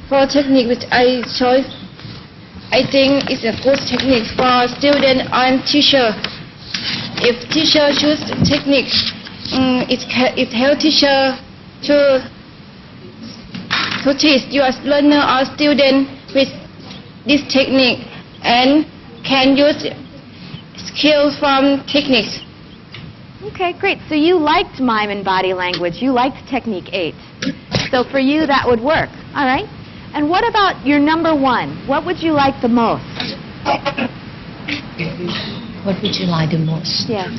for technique which I chose, I think it's a good technique for student and teacher. If teacher choose technique, it helps teacher to teach your learner or student with this technique and can use skills from techniques. Okay, great. So you liked mime and body language. You liked technique 8. So for you, that would work. All right. And what about your number 1? What would you like the most? What would you like the most? Yes.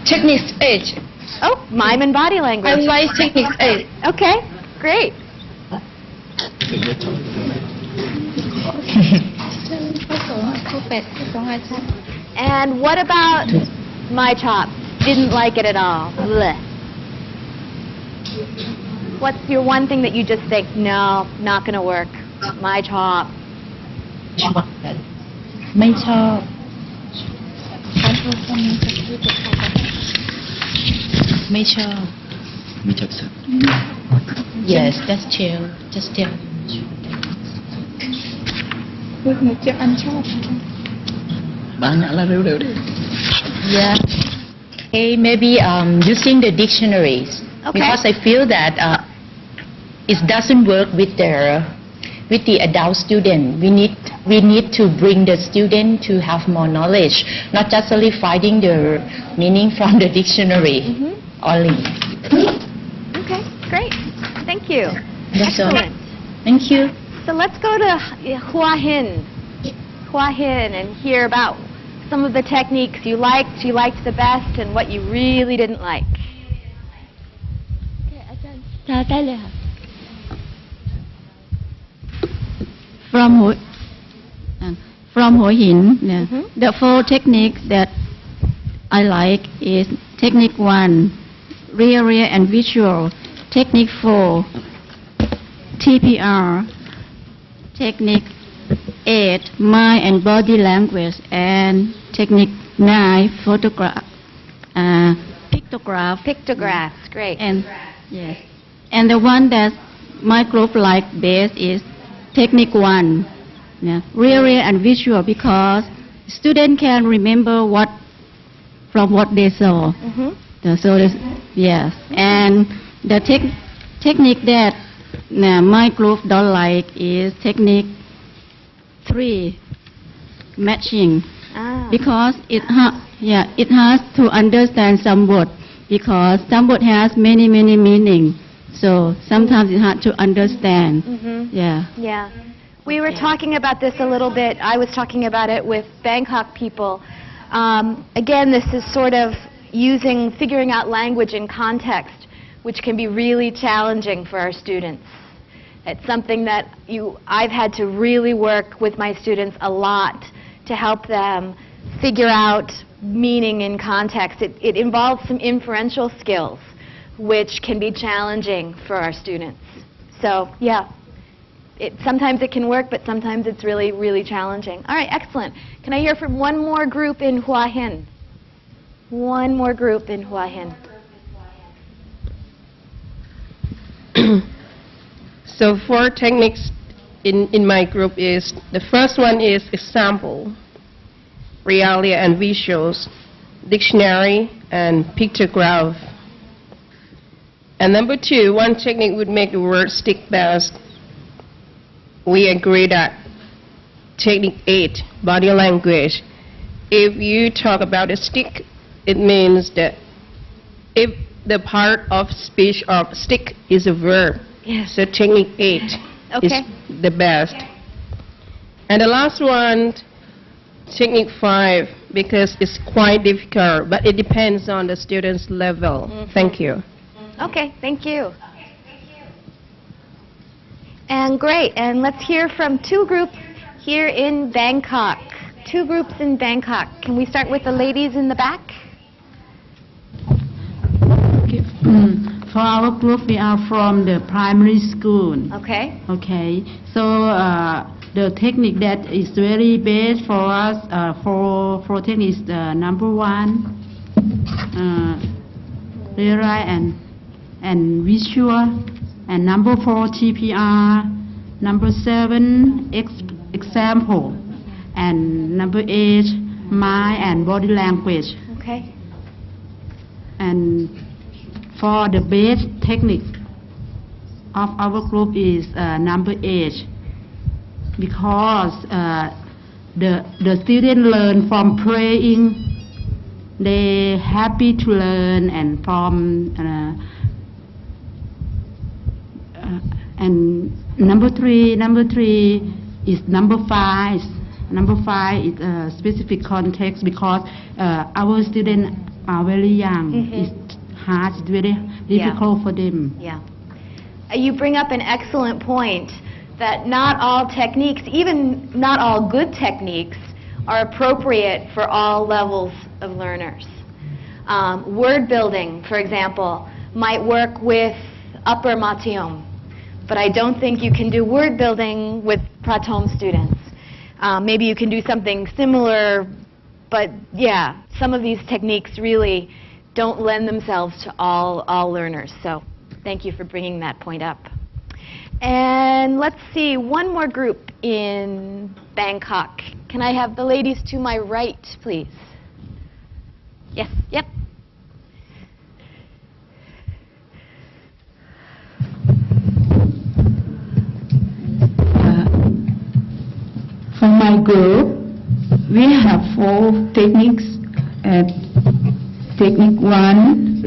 Techniques 8. Oh, mime and body language. I like techniques 8. Okay, great. And what about my chop? Didn't like it at all. Blech. What's your one thing that you just think, no, not going to work? My chop. ไม่ชอบ ไม่ชอบ Yes, that's true. Just tell. Yeah. Okay, maybe using the dictionaries. Okay. Because I feel that it doesn't work with the adult student. We need to bring the student to have more knowledge, not just only finding the meaning from the dictionary only. Okay, great. Thank you. That's all. Excellent. Thank you. So let's go to Hua Hin. Hua Hin, and hear about some of the techniques you liked the best, and what you really didn't like. From Hua Hin, the 4 techniques that I like is technique 1, real and visual. Technique 4, TPR. Technique 8, mind and body language. And technique 9, photograph. Pictograph. Pictographs, great. And yes, and the one that my group like best is technique 1, real and visual, because student can remember from what they saw. So yes, and the technique that my group don't like is technique 3, matching, because it has to understand some word, because some word has many meaning. So sometimes it's hard to understand. Yeah. We were talking about this a little bit. I was talking about it with Bangkok people. Again, this is sort of figuring out language in context, which can be really challenging for our students. It's something that I've had to really work with my students a lot to help them figure out meaning in context. It involves some inferential skills, which can be challenging for our students. So, yeah, sometimes it can work, but sometimes it's really challenging. All right, excellent. Can I hear from one more group in Hua Hin? One more group in Hua Hin. So 4 techniques in my group is, the first one is example, realia and visuals, dictionary, and pictograph. And number 2, one technique would make the word stick best. We agree that technique 8, body language. If you talk about a stick, it means that if the part of speech of stick is a verb, so technique 8 is the best. And the last one, technique 5, because it's quite difficult, but it depends on the student's level. Thank you. Okay, thank you. And great, and let's hear from 2 groups here in Bangkok. 2 groups in Bangkok. Can we start with the ladies in the back? For our group, we are from the primary school. Okay. Okay. So the technique that is very best for us, for technique is number 1, real and visual, and number 4, TPR, number 7, example, and number 8, mind and body language. Okay. And for the best technique of our group is number 8, because the student learn from playing. They happy to learn, and from and number 3 is number 5. Number 5 is a specific context, because our students are very young. It's hard, it's very difficult for them. Yeah. You bring up an excellent point, that not all techniques, even not all good techniques, are appropriate for all levels of learners. Word building, for example, might work with upper Matiyom, but I don't think you can do word building with Pratom students. Maybe you can do something similar, but yeah, some of these techniques really don't lend themselves to all learners. So thank you for bringing that point up. And let's see, one more group in Bangkok? Can I have the ladies to my right, please? Yes, yep. For my group, we have 4 techniques. Technique 1,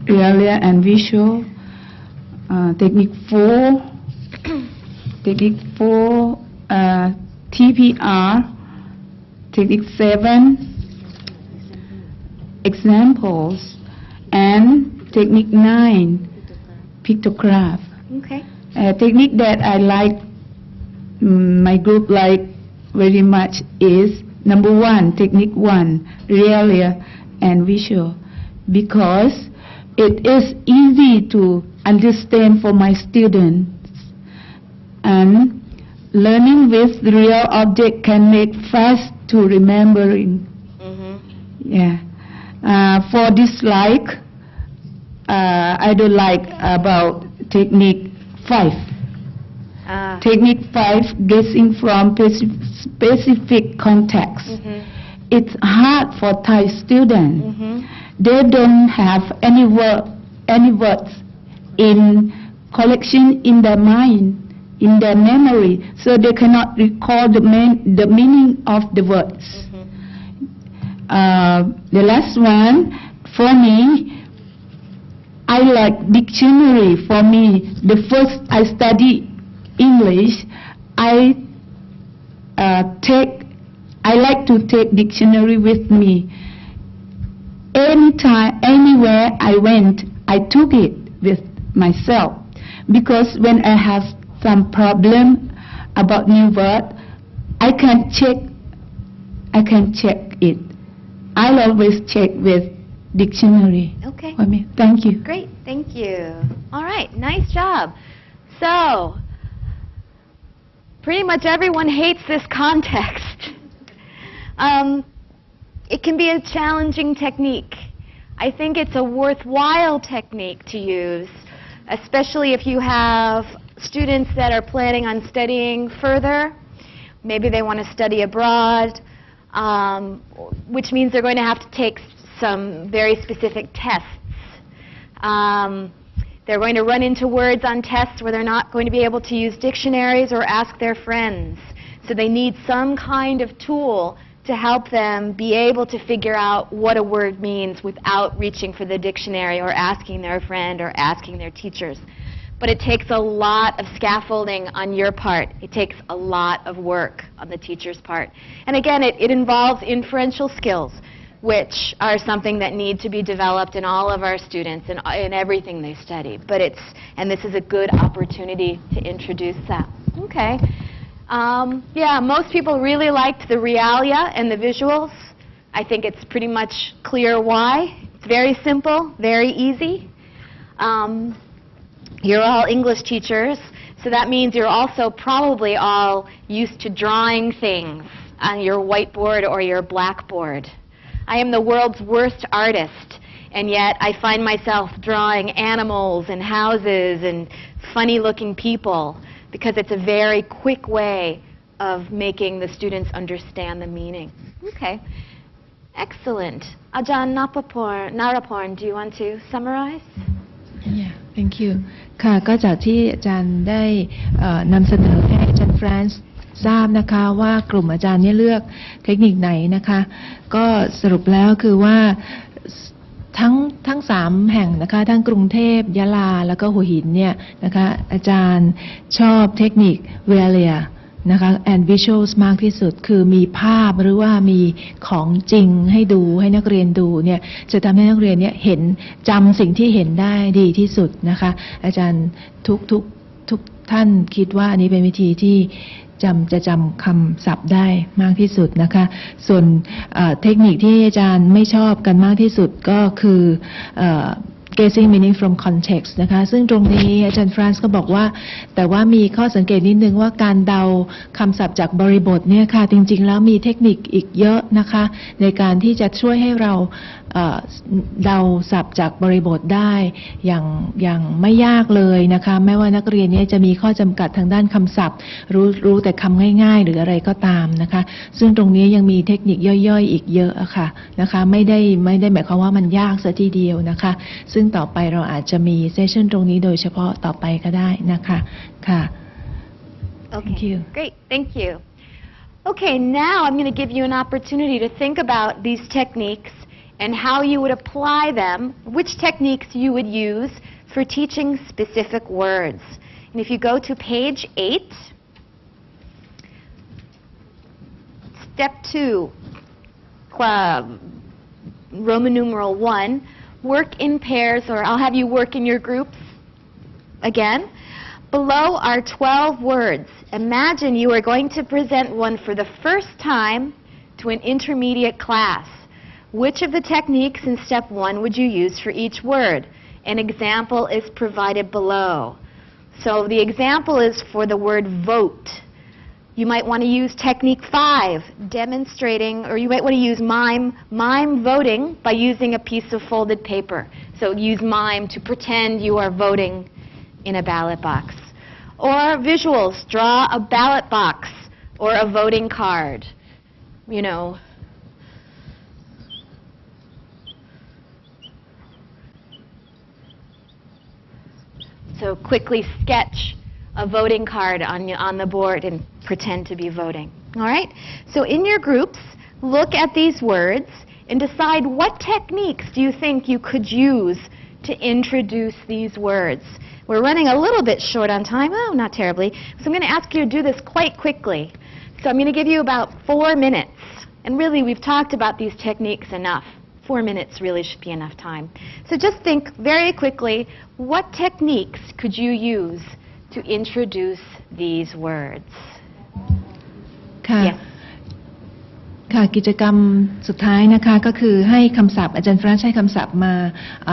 realia and visual. Technique 4, TPR. Technique 7, examples. And technique 9, pictograph. Okay. Technique that I like, my group like very much is number 1, technique 1, realia and visual, because it is easy to understand for my students, and learning with real object can make fast to remembering. Yeah. For dislike, I don't like about technique 5. Technique 5, guessing from specific context. It's hard for Thai students. They don't have any words in collection in their mind, in their memory, so they cannot recall the meaning of the words. The last one, for me, I like dictionary. For me, the first I study English, I like to take dictionary with me. Anytime, anywhere I went, I took it with myself, because when I have some problem about new word, I can check it. I'll always check with dictionary. Okay. For me. Thank you. Great, thank you. All right, nice job. So, pretty much everyone hates this context. It can be a challenging technique. I think it's a worthwhile technique to use, especially if you have students that are planning on studying further. Maybe they want to study abroad, which means they're going to have to take some very specific tests. They're going to run into words on tests where they're not going to be able to use dictionaries or ask their friends. So they need some kind of tool to help them be able to figure out what a word means without reaching for the dictionary or asking their friend or asking their teachers. But it takes a lot of scaffolding on your part. It takes a lot of work on the teacher's part. And again, it involves inferential skills, which are something that need to be developed in all of our students and in everything they study. And this is a good opportunity to introduce that. Okay. Yeah, most people really liked the realia and the visuals. I think it's pretty much clear why. It's very simple, very easy. You're all English teachers, so that means you're also probably all used to drawing things on your whiteboard or your blackboard. I am the world's worst artist, and yet I find myself drawing animals and houses and funny-looking people, because it's a very quick way of making the students understand the meaning. Okay, excellent. Ajahn Naraporn, do you want to summarize? Yeah, thank you. ค่ะ ก็จากที่อาจารย์ได้นำเสนอให้อาจารย์ฟรานซ์ทราบนะคะว่ากลุ่มอาจารย์เนี่ยเลือกเทคนิคไหนนะคะ ก็สรุปแล้วคือว่าทั้ง3แห่งนะคะทั้งกรุงเทพยะลาแล้วก็หัวหินเนี่ยนะคะอาจารย์ชอบเทคนิค Realia นะคะ and visuals มากที่สุดคือมีภาพหรือว่ามีของจริงให้ดูให้นักเรียนดูเนี่ยจะทำให้นักเรียนเนี่ยเห็นจำสิ่งที่เห็นได้ดีที่สุดนะคะอาจารย์ทุกท่านคิดว่าอันนี้เป็นวิธีที่จะจำคำศัพท์ได้มากที่สุดนะคะส่วนเทคนิคที่อาจารย์ไม่ชอบกันมากที่สุดก็คือguessing meaning from context นะคะซึ่งตรงนี้อาจารย์ฟรานซ์ก็บอกว่าแต่ว่ามีข้อสังเกตนิดนึงว่าการเดาคำศัพท์จากบริบทเนี่ยค่ะจริงๆแล้วมีเทคนิคอีกเยอะนะคะในการที่จะช่วยให้เรา เดาศัพท์จากบริบทได้อย่างไม่ยากเลยนะคะแม้ว่านักเรียนนี้จะมีข้อจำกัดทางด้านคำศัพท์รู้แต่คำง่ายๆหรืออะไรก็ตามนะคะซึ่งตรงนี้ยังมีเทคนิคย่อยๆอีกเยอะค่ะนะคะไม่ได้หมายความว่ามันยากซะทีเดียวนะคะซึ่งต่อไปเราอาจจะมีเซสชั่นตรงนี้โดยเฉพาะต่อไปก็ได้นะคะค่ะ Thank you. Great. Thank you. Okay, now I'm going to give you an opportunity to think about these techniques and how you would apply them, which techniques you would use for teaching specific words. And if you go to page 8, step 2, Roman numeral 1, work in pairs, or I'll have you work in your groups again. Below are 12 words. Imagine you are going to present one for the first time to an intermediate class. Which of the techniques in step 1 would you use for each word? An example is provided below. So the example is for the word vote. You might want to use technique 5, demonstrating, or you might want to use mime voting by using a piece of folded paper. So use mime to pretend you are voting in a ballot box. Or visuals, draw a ballot box or a voting card. You know. So quickly sketch a voting card on the board and pretend to be voting. All right? So in your groups, look at these words and decide what techniques do you think you could use to introduce these words. We're running a little bit short on time. Oh, not terribly. So I'm going to ask you to do this quite quickly. So I'm going to give you about 4 minutes. And really, we've talked about these techniques enough. 4 minutes really should be enough time. So just think very quickly, what techniques could you use to introduce these words? ค่ะ Yes. ค่ะกิจกรรมสุดท้ายนะคะก็คือให้คำศัพท์อาจารย์ฟรานซ์ให้คำศัพท์มา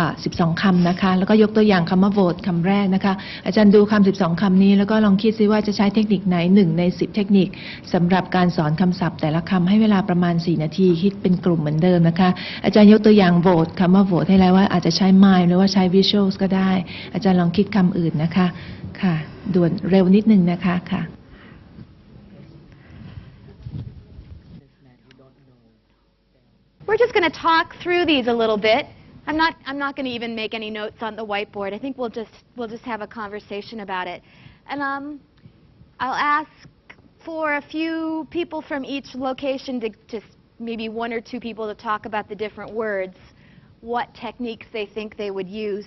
12 คำนะคะแล้วก็ยกตัวอย่างคำว่า vote คำแรกนะคะอาจารย์ดูคำ12 คำนี้แล้วก็ลองคิดซิว่าจะใช้เทคนิคไหน1 ใน 10 เทคนิคสำหรับการสอนคำศัพท์แต่ละคำให้เวลาประมาณ4 นาทีคิดเป็นกลุ่มเหมือนเดิมนะคะอาจารย์ยกตัวอย่าง vote คำว่า vote ให้แล้วว่าอาจจะใช้ mime หรือว่าใช้ visuals ก็ได้อาจารย์ลองคิดคำอื่นนะคะค่ะด่วนเร็วนิดนึงนะคะค่ะ We're just going to talk through these a little bit. I'm not going to even make any notes on the whiteboard. I think we'll just have a conversation about it. And I'll ask for a few people from each location to just maybe 1 or 2 people to talk about the different words, what techniques they think they would use.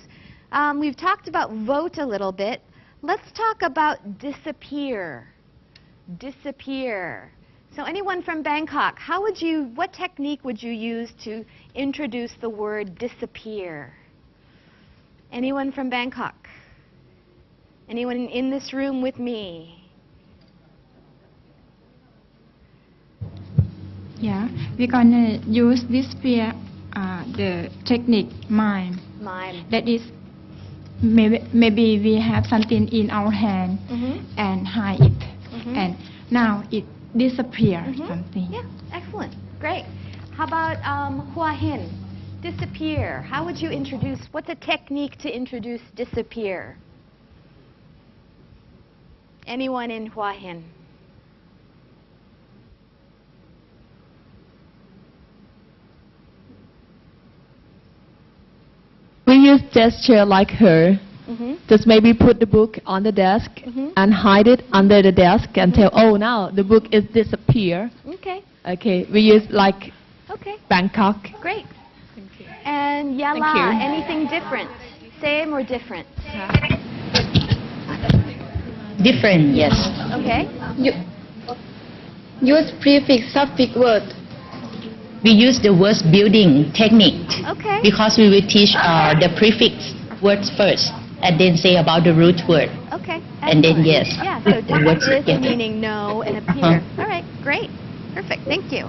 We've talked about vote a little bit. Let's talk about disappear. Disappear. So anyone from Bangkok, what technique would you use to introduce the word disappear? Anyone from Bangkok? Anyone in this room with me? Yeah, we're gonna use disappear, the technique mime. Mime. That is, maybe we have something in our hand and hide it, and now it disappear something. Yeah, excellent. Great. How about Hua Hin? Disappear. How would you introduce, what's a technique to introduce disappear? Anyone in Hua Hin? We use gesture like her. Just maybe put the book on the desk and hide it under the desk and tell, oh, now the book is disappear. Okay. Okay, we use like Bangkok. Great. Thank you. And Yala, anything different? Same or different? Different, yes. Okay. Use prefix, suffix word. We use the word building technique. Okay. Because we will teach the prefix words first and then say about the root word. Okay. And then yes. Yeah, so words, this meaning no and appear. All right, great. Perfect. Thank you.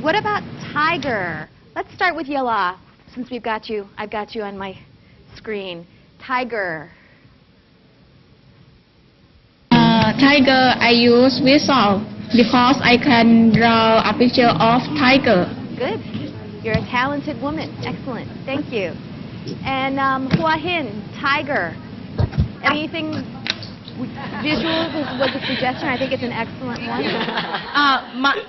What about tiger? Let's start with Yala, since I've got you on my screen. Tiger. Tiger, I use visual because I can draw a picture of tiger. Good. You're a talented woman. Excellent. Thank you. And Hua Hin, tiger. Anything visuals was a suggestion. I think it's an excellent one.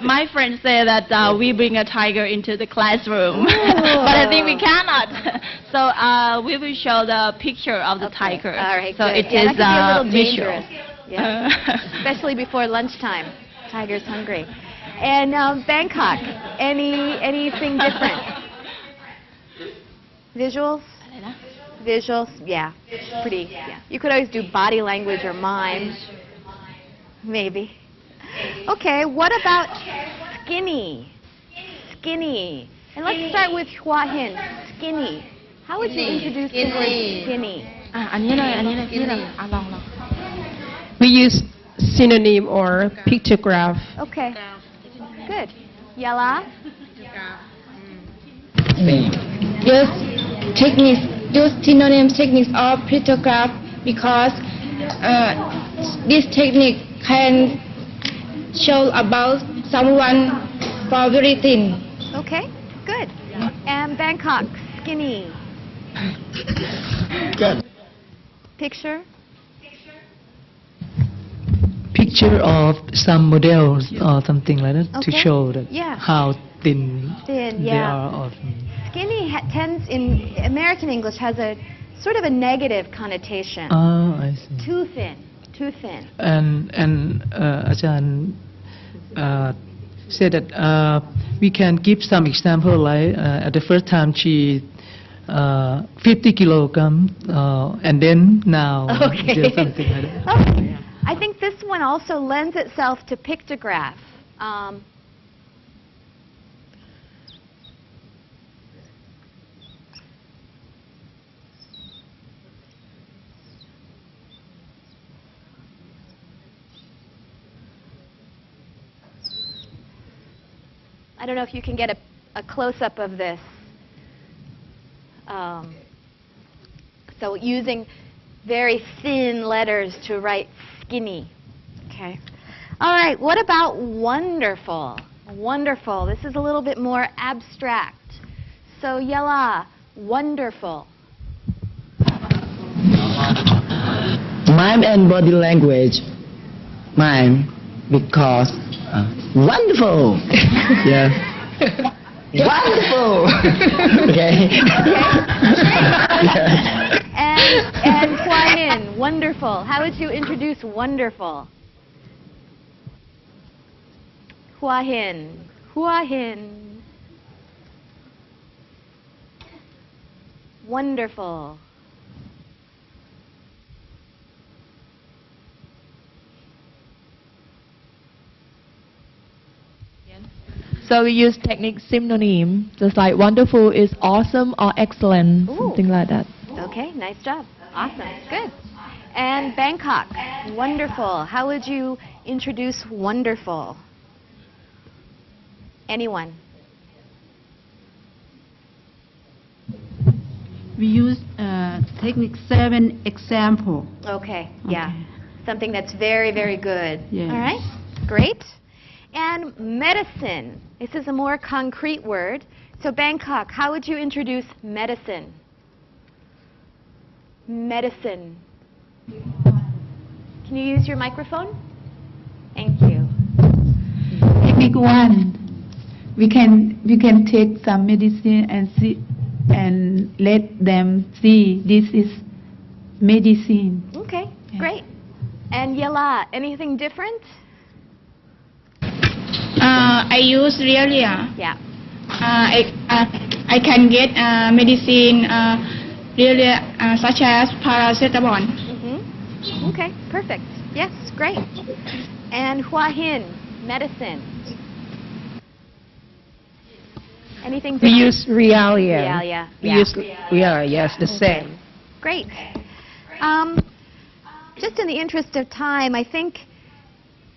My friend said that we bring a tiger into the classroom, but I think we cannot. So we will show the picture of the tiger. All right, so good. it Yeah, is that could be a little visual. dangerous. Yeah. Especially before lunchtime. Tiger's hungry. And Bangkok, anything different? Visuals? Visuals, yeah. Pretty, yeah. You could always do body language or mime. Maybe. Okay, what about skinny? Skinny. And let's start with Hua Hin. Skinny. How would you introduce the word skinny? We use synonym or pictograph. Okay. Good. Yala? Use techniques, use synonym techniques or pictograph because this technique can show about someone for very thin. Okay, good. And Bangkok, skinny. Good. Picture? Picture of some models or something like that to Okay. show that Yeah. how thin Thin, they yeah. are. Or, Skinny tends in American English has a sort of a negative connotation. I see. Too thin, too thin. And Ajahn said that we can give some example like at the first time she 50 kilogram and then now Okay. there's something like that. Oh, I think this one also lends itself to pictograph. I don't know if you can get a close-up of this. So using very thin letters to write skinny. Okay. All right, what about wonderful? Wonderful. This is a little bit more abstract. So Yala, wonderful. Mime and body language. Mime because wonderful. Yeah. Wonderful. Okay. And Hua Hin, wonderful. How would you introduce wonderful? Hua Hin. Hua Hin. Wonderful. So we use technique synonym, just like wonderful is awesome or excellent, Ooh. something like that. Okay, nice job. Awesome. Good. And Bangkok, wonderful. How would you introduce wonderful? Anyone? We use technique 7 example. Okay, yeah. Something that's very, very good. Yes. All right, great. And medicine. This is a more concrete word. So Bangkok, how would you introduce medicine? Medicine. Can you use your microphone? Thank you. Technique 1. We can take some medicine and see and let them see this is medicine. Okay, great. And Yala, anything different? I use Realia. Yeah. I can get medicine Realia such as paracetamol. Mm-hmm. Okay, perfect. Yes, great. And Hua Hin, medicine. Anything We different? use Realia. Realia. We Yeah. use Realia, yes, the same. Great. Just in the interest of time, I think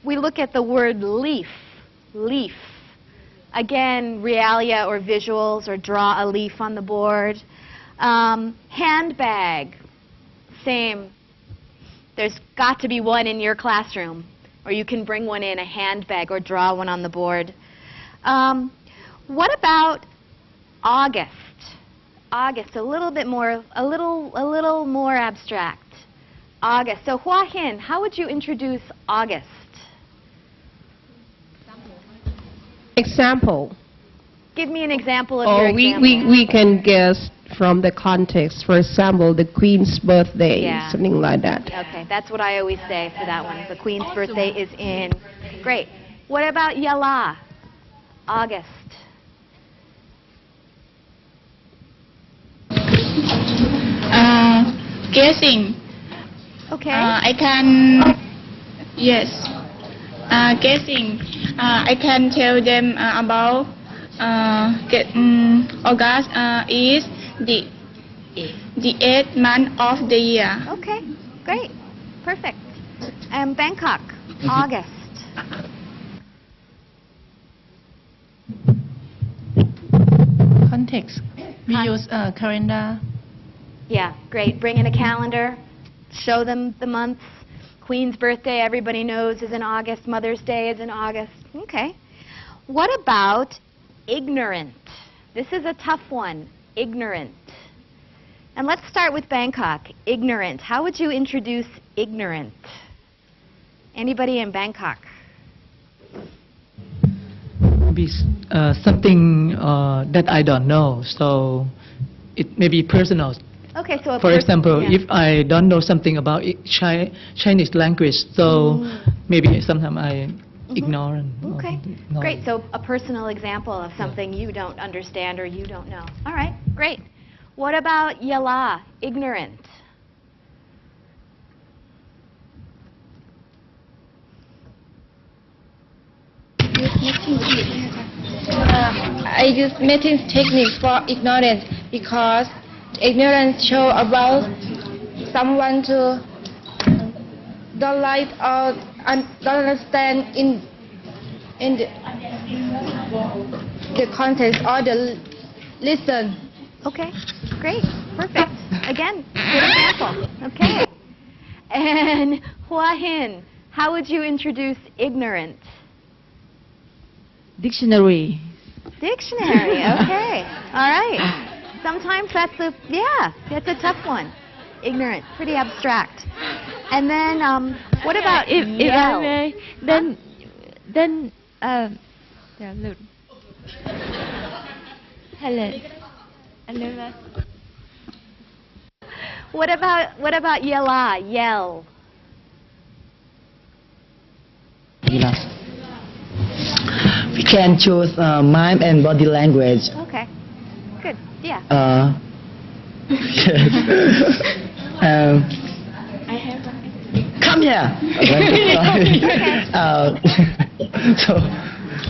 we look at the word leaf. Leaf. Again, realia or visuals or draw a leaf on the board. Handbag. Same. There's got to be one in your classroom, or you can bring one in, a handbag, or draw one on the board. What about August. August, a little bit more, a little more abstract. August. So Hua Hin, how would you introduce August? Example. Give me an example of Or your example. we can guess from the context. For example, the Queen's birthday, Yeah. something like that. Okay, that's what I always say for that one. The Queen's birthday is in. Great. What about Yala? August. Guessing. Okay. I can, yes. Guessing. I can tell them about August is the 8th month of the year. Okay, great. Perfect. Bangkok, August. Context. We use calendar. Yeah, great. Bring in a calendar. Show them the months. Queen's birthday, everybody knows, is in August. Mother's Day is in August. Okay. What about ignorant? This is a tough one. Ignorant. And let's start with Bangkok. Ignorant. How would you introduce ignorant? Anybody in Bangkok? Maybe something that I don't know. So it may be personal. Okay, so for example, if I don't know something about Chinese language, so maybe sometimes I ignore. Okay, great. So a personal example of something you don't understand or you don't know. All right, great. What about Yala, ignorant? I use meeting techniques for ignorance because ignorance show about someone to don't like or don't understand in the context or the listen. Okay, great, perfect. Again, good example. Okay. And Hua Hin, how would you introduce ignorant? Dictionary. Dictionary, okay. All right. Sometimes that's that's a tough one. Ignorant, pretty abstract. And then, what about if I may, then hello. What about yella, yell? We can choose mime and body language. Okay, good, yeah. I have come here. So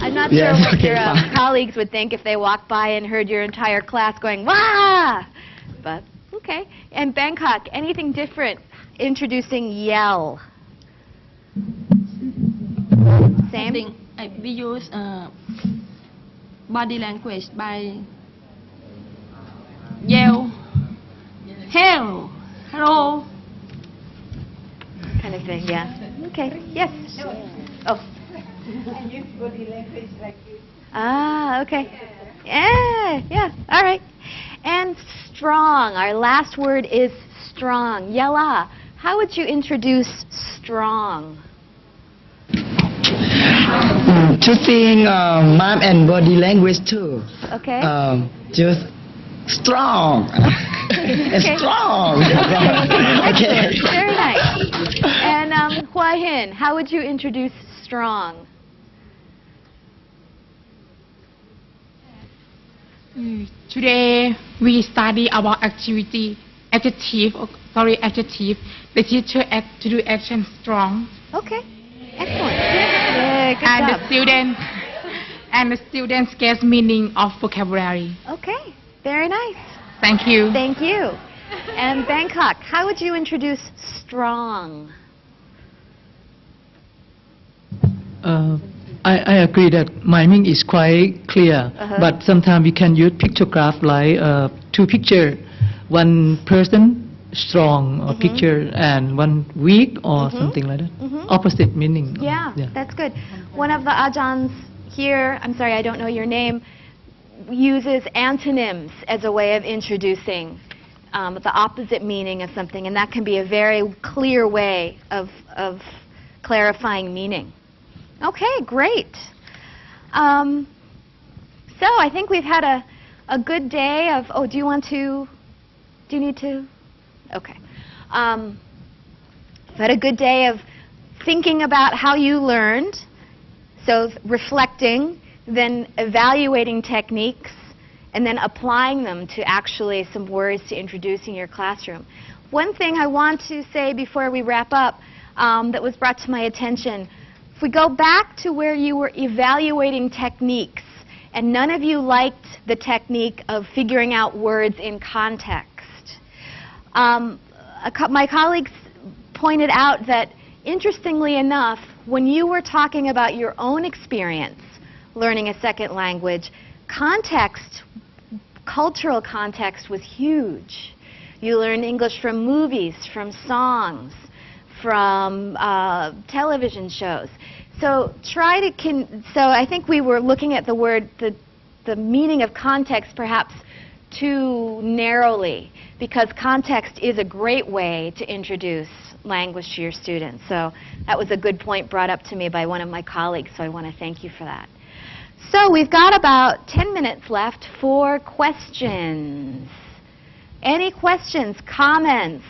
I'm not sure what your colleagues would think if they walked by and heard your entire class going, wah! But, okay. And Bangkok, anything different introducing yell? Same? We use body language by yell, hell, hello. Kind of thing, yeah. Okay, yes. Oh. I use body language like this. Ah, okay. Yeah, all right. And strong, our last word is strong. Yella, how would you introduce strong? Choosing mime and body language too. Okay. Just strong. Okay. Strong. Okay. Very nice. And Hua Hin, how would you introduce strong? Today we study about adjective. The teacher asked to do action strong. Okay. Excellent. Yeah, good and job. The students guess meaning of vocabulary. Okay. Very nice. Thank you. Thank you. And Bangkok, how would you introduce strong? I agree that miming is quite clear, but sometimes we can use pictograph like two picture, one person strong or picture and one weak or something like that. Opposite meaning. Yeah, that's good. One of the ajans here, I'm sorry, I don't know your name, uses antonyms as a way of introducing the opposite meaning of something, and that can be a very clear way of clarifying meaning. Okay, great. So I think we've had a good day of, do you need to? Okay. We've had a good day of thinking about how you learned, so reflecting, then evaluating techniques, and then applying them to actually some words to introducing your classroom. One thing I want to say before we wrap up that was brought to my attention, if we go back to where you were evaluating techniques, and none of you liked the technique of figuring out words in context, my colleagues pointed out that, interestingly enough, when you were talking about your own experience learning a second language, context, cultural context was huge. You learned English from movies, from songs, from television shows. So I think we were looking at the meaning of context perhaps too narrowly, because context is a great way to introduce language to your students. So that was a good point brought up to me by one of my colleagues, so I want to thank you for that. So we've got about 10 minutes left for questions. Any questions, comments?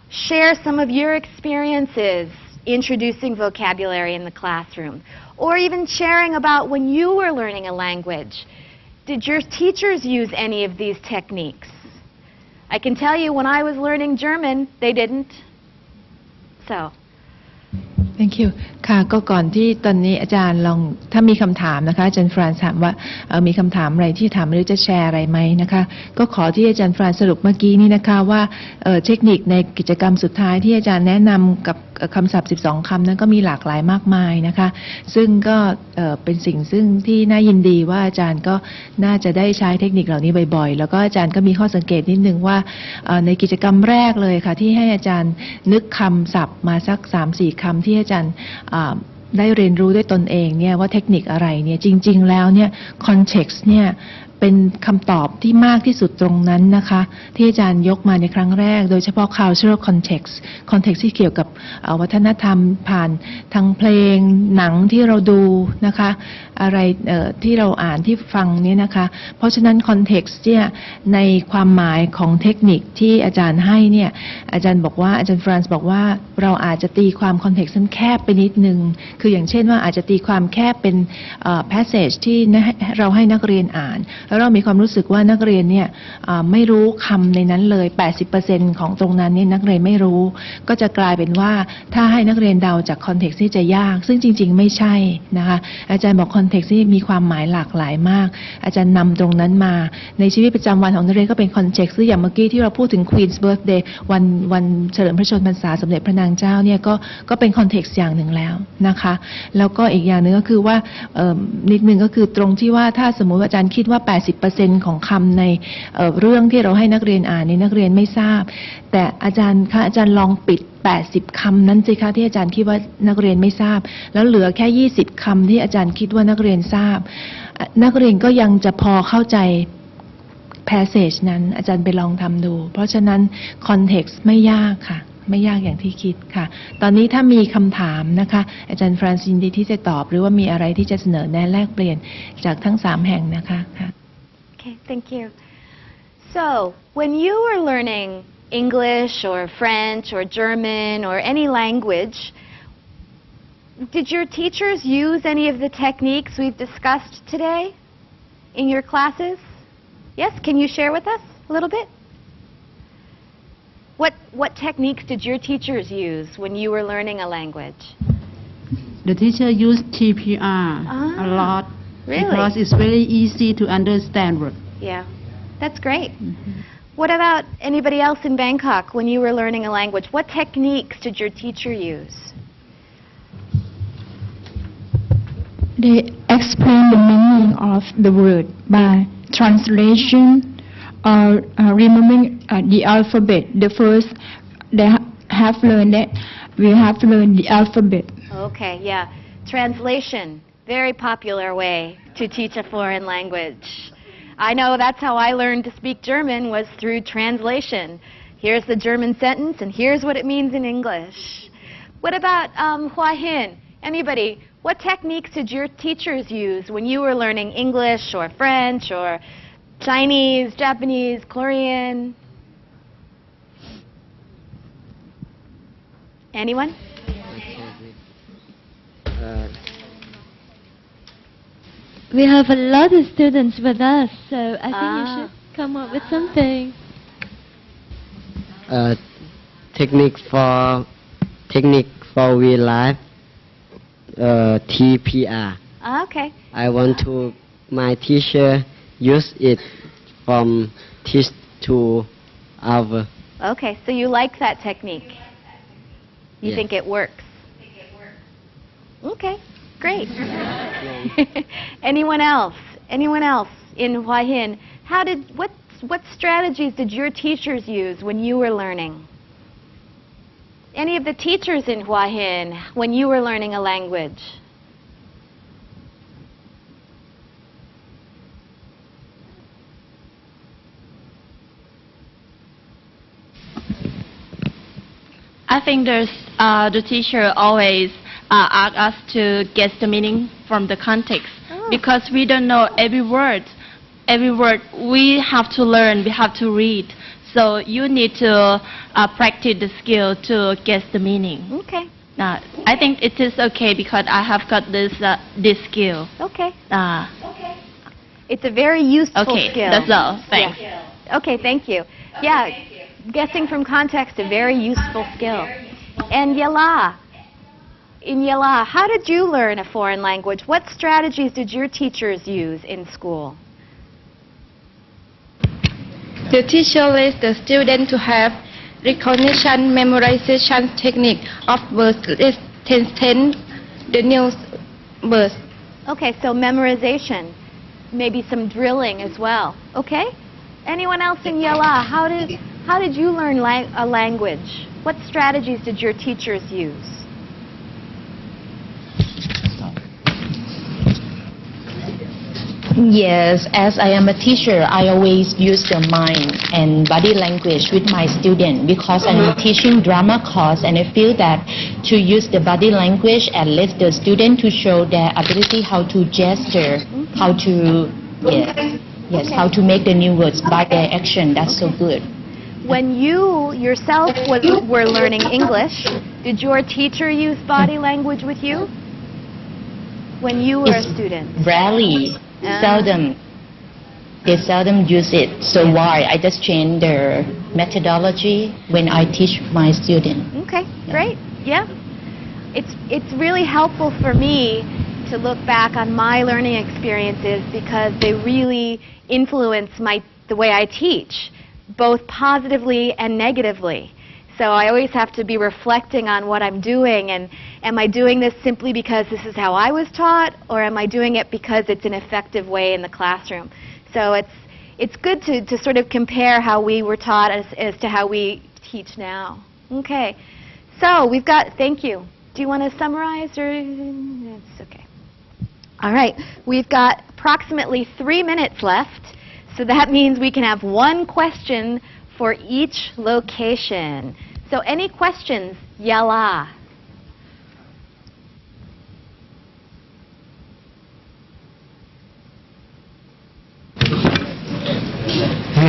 Share some of your experiences introducing vocabulary in the classroom, or even sharing about when you were learning a language. Did your teachers use any of these techniques? I can tell you when I was learning German, they didn't. So. Thank you ค่ะก็ก่อนที่ตอนนี้อาจารย์ลองถ้ามีคำถามนะคะอาจารย์ฟรานซ์ถามว่ามีคำถามอะไรที่ถามไม่รู้จะแชร์อะไรไหมนะคะก็ขอที่อาจารย์ฟรานซ์สรุปเมื่อกี้นี้นะคะว่าเทคนิคในกิจกรรมสุดท้ายที่อาจารย์แนะนำกับคำศัพท์12คำนั้นก็มีหลากหลายมากมายนะคะซึ่งก็เป็นสิ่งซึ่งที่น่ายินดีว่าอาจารย์ก็น่าจะได้ใช้เทคนิคเหล่านี้บ่อยๆแล้วก็อาจารย์ก็มีข้อสังเกตนิดนึงว่าในกิจกรรมแรกเลยค่ะที่ให้อาจารย์นึกคำศัพท์มาสัก 3-4 คำที่อาจารย์ได้เรียนรู้ด้วยตนเองเนี่ยว่าเทคนิคอะไรเนี่ยจริงๆแล้วเนี่ย context เนี่ยเป็นคำตอบที่มากที่สุดตรงนั้นนะคะที่อาจารย์ยกมาในครั้งแรกโดยเฉพาะ cultural context ที่เกี่ยวกับวัฒนธรรมผ่านทางเพลงหนังที่เราดูนะคะอะไรที่เราอ่านที่ฟังเนี่ยนะคะเพราะฉะนั้น context เนี่ยในความหมายของเทคนิคที่อาจารย์ให้เนี่ยอาจารย์บอกว่าอาจารย์ฟรานซ์บอกว่าเราอาจจะตีความ context นั้นแคบไปนิดนึงคืออย่างเช่นว่าอาจจะตีความแคบเป็นpassage ที่เราให้นักเรียนอ่านแล้วเรามีความรู้สึกว่านักเรียนเนี่ยไม่รู้คำในนั้นเลย 80% ของตรงนั้นเนี่ยนักเรียนไม่รู้ก็จะกลายเป็นว่าถ้าให้นักเรียนเดาจากคอนเท็กซ์นี่จะยากซึ่งจริงๆไม่ใช่นะคะอาจารย์บอกคอนเท็กซ์นี่มีความหมายหลากหลายมากอาจารย์นำตรงนั้นมาในชีวิตประจำวันของนักเรียนก็เป็นคอนเท็กซ์หรืออย่างเมื่อกี้ที่เราพูดถึง Queen's Birthday วันเฉลิมพระชนมพรรษาสมเด็จพระนางเจ้าเนี่ยก็เป็นคอนเท็กซ์อย่างหนึ่งแล้วนะคะแล้วก็อีกอย่างนึงก็คือว่านิดนึงก็คือตรงที่ว่าถ้าสมมุติอาจารย์คิดว่า80% ของคำในเรื่องที่เราให้นักเรียนอ่านนี่นักเรียนไม่ทราบแต่อาจารย์คะอาจารย์ลองปิด80 คำนั้นสิคะที่อาจารย์คิดว่านักเรียนไม่ทราบแล้วเหลือแค่20 คำที่อาจารย์คิดว่านักเรียนทราบนักเรียนก็ยังจะพอเข้าใจ passage นั้นอาจารย์ไปลองทำดูเพราะฉะนั้น context ไม่ยากค่ะไม่ยากอย่างที่คิดค่ะตอนนี้ถ้ามีคำถามนะคะอาจารย์ฟรานซินดีที่จะตอบหรือว่ามีอะไรที่จะเสนอแนะแลกเปลี่ยนจากทั้ง3แห่งนะคะค่ะ Okay, thank you. So, when you were learning English or French or German or any language, did your teachers use any of the techniques we've discussed today in your classes? Yes, can you share with us a little bit? What techniques did your teachers use when you were learning a language? The teacher used TPR a lot. Really? Because it's very easy to understand word. Yeah, that's great. What about anybody else in Bangkok when you were learning a language? What techniques did your teacher use? They explain the meaning of the word by translation or remembering the alphabet. The first, they have learned that we have to learn the alphabet. Okay, yeah. Translation, very popular way to teach a foreign language. I know that's how I learned to speak German, was through translation. Here's the German sentence, and here's what it means in English. What about Hua Hin? Anybody? What techniques did your teachers use when you were learning English or French or Chinese, Japanese, Korean? Anyone? We have a lot of students with us, so I think you should come up with something. Technique for real life, TPR. Okay. I want to my teacher use it from teach to our. Okay, so you like that technique? You think it works? Okay, great. Anyone else? Anyone else in Hua Hin? What strategies did your teachers use when you were learning? Any of the teachers in Hua Hin when you were learning a language? I think the teacher always asks us to guess the meaning from the context, because we don't know every word. Every word we have to learn, we have to read. So you need to practice the skill to guess the meaning. Okay. I think it is okay because I have got this skill. Okay. It's a very useful skill. Okay, that's all. Thanks. Yeah. Okay, thank you. Yeah, guessing from context, a very useful skill. And Yala, in Yala, how did you learn a foreign language? What strategies did your teachers use in school? The teacher lets the student to have recognition, memorization technique of words, tense, the new words. Okay, so memorization, maybe some drilling as well. Okay? Anyone else in Yala, how did you learn a language? What strategies did your teachers use? Yes, as I am a teacher, I always use the mind and body language with my student, because I'm teaching drama course, and I feel that to use the body language and let the student to show their ability how to gesture, how to how to make the new words by their action. That's so good. When you yourself were learning English, did your teacher use body language with you? When you were a student? Rarely. Seldom. They seldom use it. So why? I just change their methodology when I teach my student. Okay, great. Yeah. It's really helpful for me to look back on my learning experiences, because they really influence the way I teach, both positively and negatively. So I always have to be reflecting on what I'm doing, and am I doing this simply because this is how I was taught, or am I doing it because it's an effective way in the classroom? So it's good to sort of compare how we were taught as to how we teach now. Okay. So we've got, thank you. Do you want to summarize, or it's okay? All right. We've got approximately 3 minutes left, so that means we can have one question for each location. So any questions? Yala.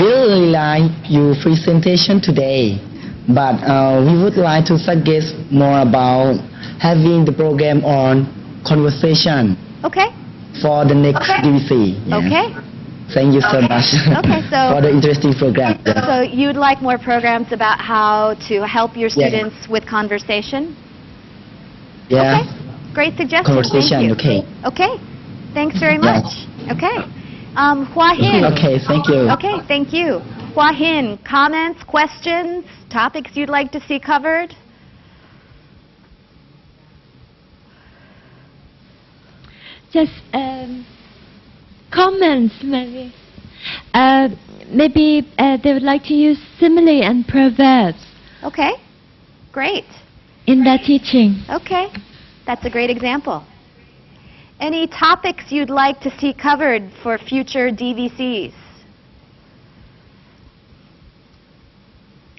Really like your presentation today, but we would like to suggest more about having the program on conversation. Okay. For the next DVC. Yeah. Okay. Thank you so much. Okay, so for the interesting program. Yeah. So you'd like more programs about how to help your students with conversation? Yeah. Okay. Great suggestion. Conversation. Thank you. Okay. Thanks very much. Okay. Hua Hin. Okay, thank you. Okay, thank you. Hua Hin, comments, questions, topics you'd like to see covered? Just comments, maybe. Maybe they would like to use simile and proverbs. Okay, great. In their teaching. Okay, that's a great example. Any topics you'd like to see covered for future DVCs?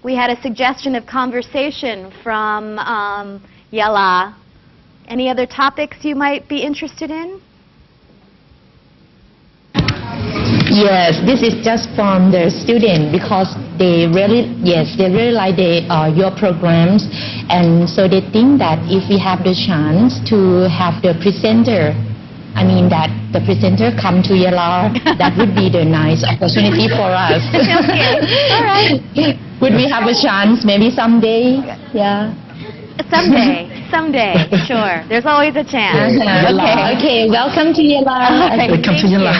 We had a suggestion of conversation from Yala. Any other topics you might be interested in? Yes, this is just from the student because they really like your programs, and so they think that if we have the chance to have the presenter, that the presenter come to Yala, that would be the nice opportunity for us. Okay, all right. Would we have a chance maybe someday? Yeah. Someday, sure. There's always a chance. Okay, welcome to Yala. Welcome to Yala.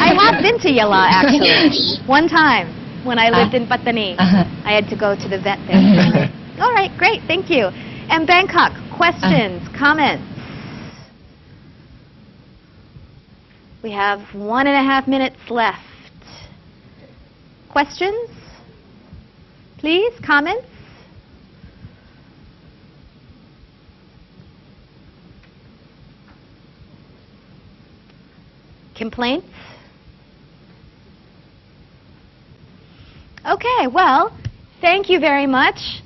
I have been to Yala, actually. One time, when I lived in Pattani. I had to go to the vet there. All right, great, thank you. And Bangkok, questions, comments? We have 1.5 minutes left. Questions? Please, comments? Complaints? Okay, well, thank you very much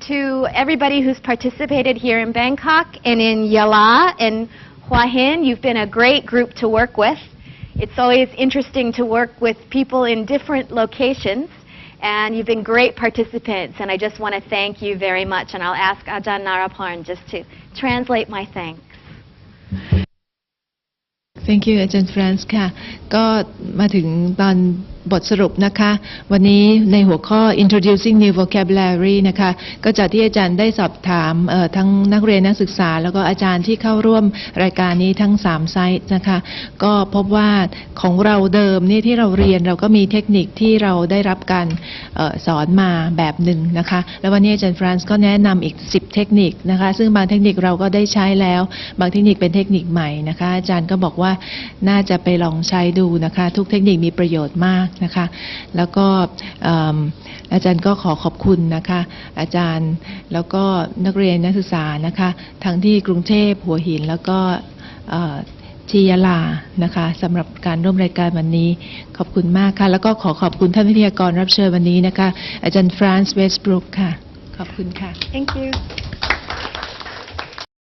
to everybody who's participated here in Bangkok and in Yala and Hua Hin. You've been a great group to work with. It's always interesting to work with people in different locations, and you've been great participants, and I just want to thank you very much, and I'll ask Ajahn Naraparn just to translate my thanks. Thank you อาจารย์ฟรานซ์ค่ะก็มาถึงตอนบทสรุปนะคะวันนี้ในหัวข้อ Introducing New Vocabulary นะคะก็จากที่อาจารย์ได้สอบถามทั้งนักเรียนนักศึกษาแล้วก็อาจารย์ที่เข้าร่วมรายการนี้ทั้ง3ไซต์นะคะก็พบว่าของเราเดิมนี่ที่เราเรียนเราก็มีเทคนิคที่เราได้รับการสอนมาแบบหนึ่งนะคะแล้ววันนี้อาจารย์ฟรานซ์ก็แนะนำอีก10เทคนิคนะคะซึ่งบางเทคนิคเราก็ได้ใช้แล้วบางเทคนิคเป็นเทคนิคใหม่นะคะอาจารย์ก็บอกว่าน่าจะไปลองใช้ดูนะคะทุกเทคนิคมีประโยชน์มากนะคะแล้วก็อาจารย์ก็ขอบคุณนะคะอาจารย์แล้วก็นักเรียนนักศึกษานะคะทั้งที่กรุงเทพหัวหินแล้วก็ที่ยะลานะคะสำหรับการร่วมรายการวันนี้ขอบคุณมากค่ะแล้วก็ขอบคุณท่านวิทยากรรับเชิญวันนี้นะคะอาจารย์ฟรานซ์เวสต์บรูคค่ะขอบคุณค่ะ Thank you